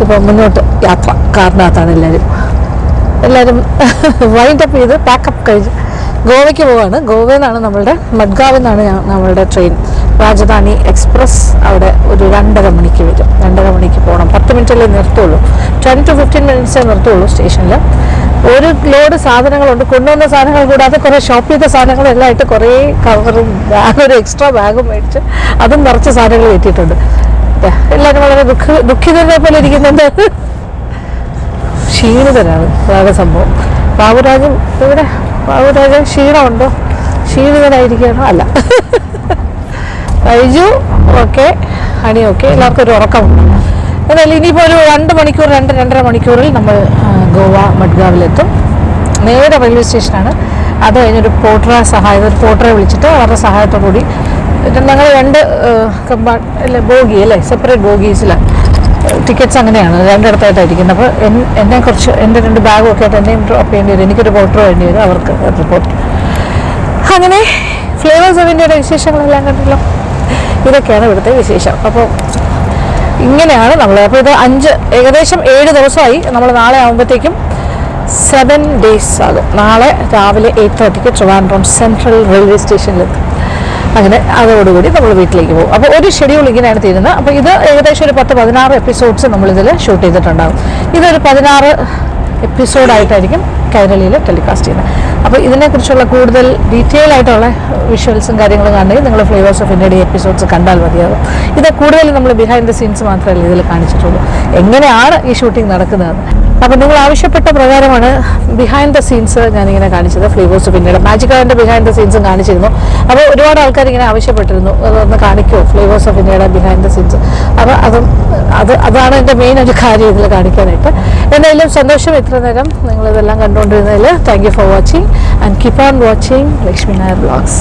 ഇപ്പോൾ മുന്നോട്ട് യാത്ര കാറിനകത്താണ് എല്ലാവരും വൈൻഡപ്പ് ചെയ്ത് പാക്കപ്പ് കഴിഞ്ഞ് ഗോവയ്ക്ക് പോവാണ്. ഗോവയിൽ നിന്നാണ് നമ്മളുടെ മഡ്ഗാവിൽ നിന്നാണ് നമ്മളുടെ ട്രെയിൻ. രാജധാനി എക്സ്പ്രസ് അവിടെ ഒരു 2:30 മണിക്ക് വരും. 2:30 മണിക്ക് പോകണം. 10 മിനിറ്റല്ലേ നിർത്തുള്ളൂ. 10 to 15 മിനിറ്റ്സേ നിർത്തുള്ളൂ സ്റ്റേഷനിൽ. ഒരു ലോഡ് സാധനങ്ങളുണ്ട്. കൊണ്ടുവന്ന സാധനങ്ങൾ കൂടാതെ കുറേ ഷോപ്പ് ചെയ്ത സാധനങ്ങളെല്ലാം ആയിട്ട് കുറേ കവറും ഒരു എക്സ്ട്രാ ബാഗും മേടിച്ച് അതും നിറച്ച് സാധനങ്ങൾ കയറ്റിയിട്ടുണ്ട്. എല്ലാവരും വളരെ ദുഃഖിതരെ പോലെ ഇരിക്കുന്നുണ്ട്. ക്ഷീണിതരാണ് അതാണ് സംഭവം. ബാബുരാജും ഇവിടെ ബാബുരാജൻ ക്ഷീണമുണ്ടോ? ക്ഷീണിതനായിരിക്കുകയാണോ? അല്ല. ബൈജു ഓക്കെ, ഹണി ഓക്കെ, എല്ലാവർക്കും ഒരു ഉറക്കമുണ്ട്. എന്നാലും ഇനിയിപ്പോൾ ഒരു 2 മണിക്കൂർ 2-2.5 മണിക്കൂറിൽ നമ്മൾ ഗോവ മഡ്ഗാവിലെത്തും. നേരെ റെയിൽവേ സ്റ്റേഷനാണ്. അത് കഴിഞ്ഞൊരു പോർട്ടറെ വിളിച്ചിട്ട് അവരുടെ സഹായത്തോടു കൂടി ഞങ്ങൾ 2 ബോഗി അല്ലേ, സെപ്പറേറ്റ് ബോഗീസിലാണ് ടിക്കറ്റ്സ്. അങ്ങനെയാണ് 2 ഇടത്തായിട്ടായിരിക്കുന്നത്. അപ്പോൾ എന്നെ കുറച്ച് എൻ്റെ 2 ബാഗും ഒക്കെ ആയിട്ട് എന്നെയും ഡ്രോപ്പ് ചെയ്യേണ്ടി വരും. എനിക്കൊരു പോർട്ടർ വേണ്ടി വരും, അവർക്ക് റിപ്പോർട്ട്. അങ്ങനെ ഫ്ലേവേഴ്സ് ഓഫ് ഇന്ത്യയുടെ വിശേഷങ്ങളെല്ലാം കണ്ടല്ലോ. ഇതൊക്കെയാണ് ഇവിടുത്തെ വിശേഷം. അപ്പോൾ ഇങ്ങനെയാണ് നമ്മൾ. അപ്പോൾ ഇത് ഏകദേശം 7 ദിവസമായി. നമ്മൾ നാളെ ആകുമ്പോഴത്തേക്കും 7 days ആകും. നാളെ രാവിലെ 8:30 ട്രിവാൻഡ്രം സെൻട്രൽ റെയിൽവേ സ്റ്റേഷനിലെത്തും. അങ്ങനെ അതോടുകൂടി നമ്മൾ വീട്ടിലേക്ക് പോകും. അപ്പോൾ ഒരു ഷെഡ്യൂൾ ഇങ്ങനെയാണ് തീരുന്നത്. അപ്പോൾ ഇത് ഏകദേശം ഒരു 10-16 എപ്പിസോഡ്സ് നമ്മളിതിൽ ഷൂട്ട് ചെയ്തിട്ടുണ്ടാകും. ഇതൊരു 16 എപ്പിസോഡായിട്ടായിരിക്കും കൈരളിയിൽ ടെലികാസ്റ്റ് ചെയ്യുന്നത്. അപ്പോൾ ഇതിനെക്കുറിച്ചുള്ള കൂടുതൽ ഡീറ്റെയിൽ ആയിട്ടുള്ള വിഷ്വൽസും കാര്യങ്ങളും കാണണമെങ്കിൽ നിങ്ങൾ ഫ്ലേവേഴ്സ് ഓഫ് ഇന്ത്യയുടെ എപ്പിസോഡ്സ് കണ്ടാൽ മതിയാകും. ഇത് കൂടുതൽ നമ്മൾ ബിഹൈൻഡ് ദ സീൻസ് മാത്രമല്ല ഇതിൽ കാണിച്ചിട്ടുള്ളൂ, എങ്ങനെയാണ് ഈ ഷൂട്ടിംഗ് നടക്കുന്നതെന്ന്. അപ്പോൾ നിങ്ങൾ ആവശ്യപ്പെട്ട പ്രകാരമാണ് ബിഹൈൻഡ് ദ സീൻസ് ഞാനിങ്ങനെ കാണിച്ചത്. ഫ്ലേവേഴ്സ് ഓഫ് ഇന്ത്യയുടെ മാജിക് അവറിൻ്റെ ബിഹൈൻഡ് ദ സീൻസും കാണിച്ചിരുന്നു. അപ്പോൾ ഒരുപാട് ആൾക്കാർ ഇങ്ങനെ ആവശ്യപ്പെട്ടിരുന്നു, അതൊന്ന് കാണിക്കുമോ ഫ്ലേവേഴ്സ് ഓഫ് ഇന്ത്യയുടെ ബിഹൈൻഡ് ദ സീൻസ്. അപ്പോൾ അതാണ് എൻ്റെ മെയിൻ ഒരു കാര്യം ഇതിൽ കാണിക്കാനായിട്ട്. എന്തായാലും സന്തോഷം ഇത്ര നേരം നിങ്ങളിതെല്ലാം കണ്ടുകൊണ്ടിരുന്നതിൽ. Thank you for watching and keep on watching Lakshmi Nair vlogs.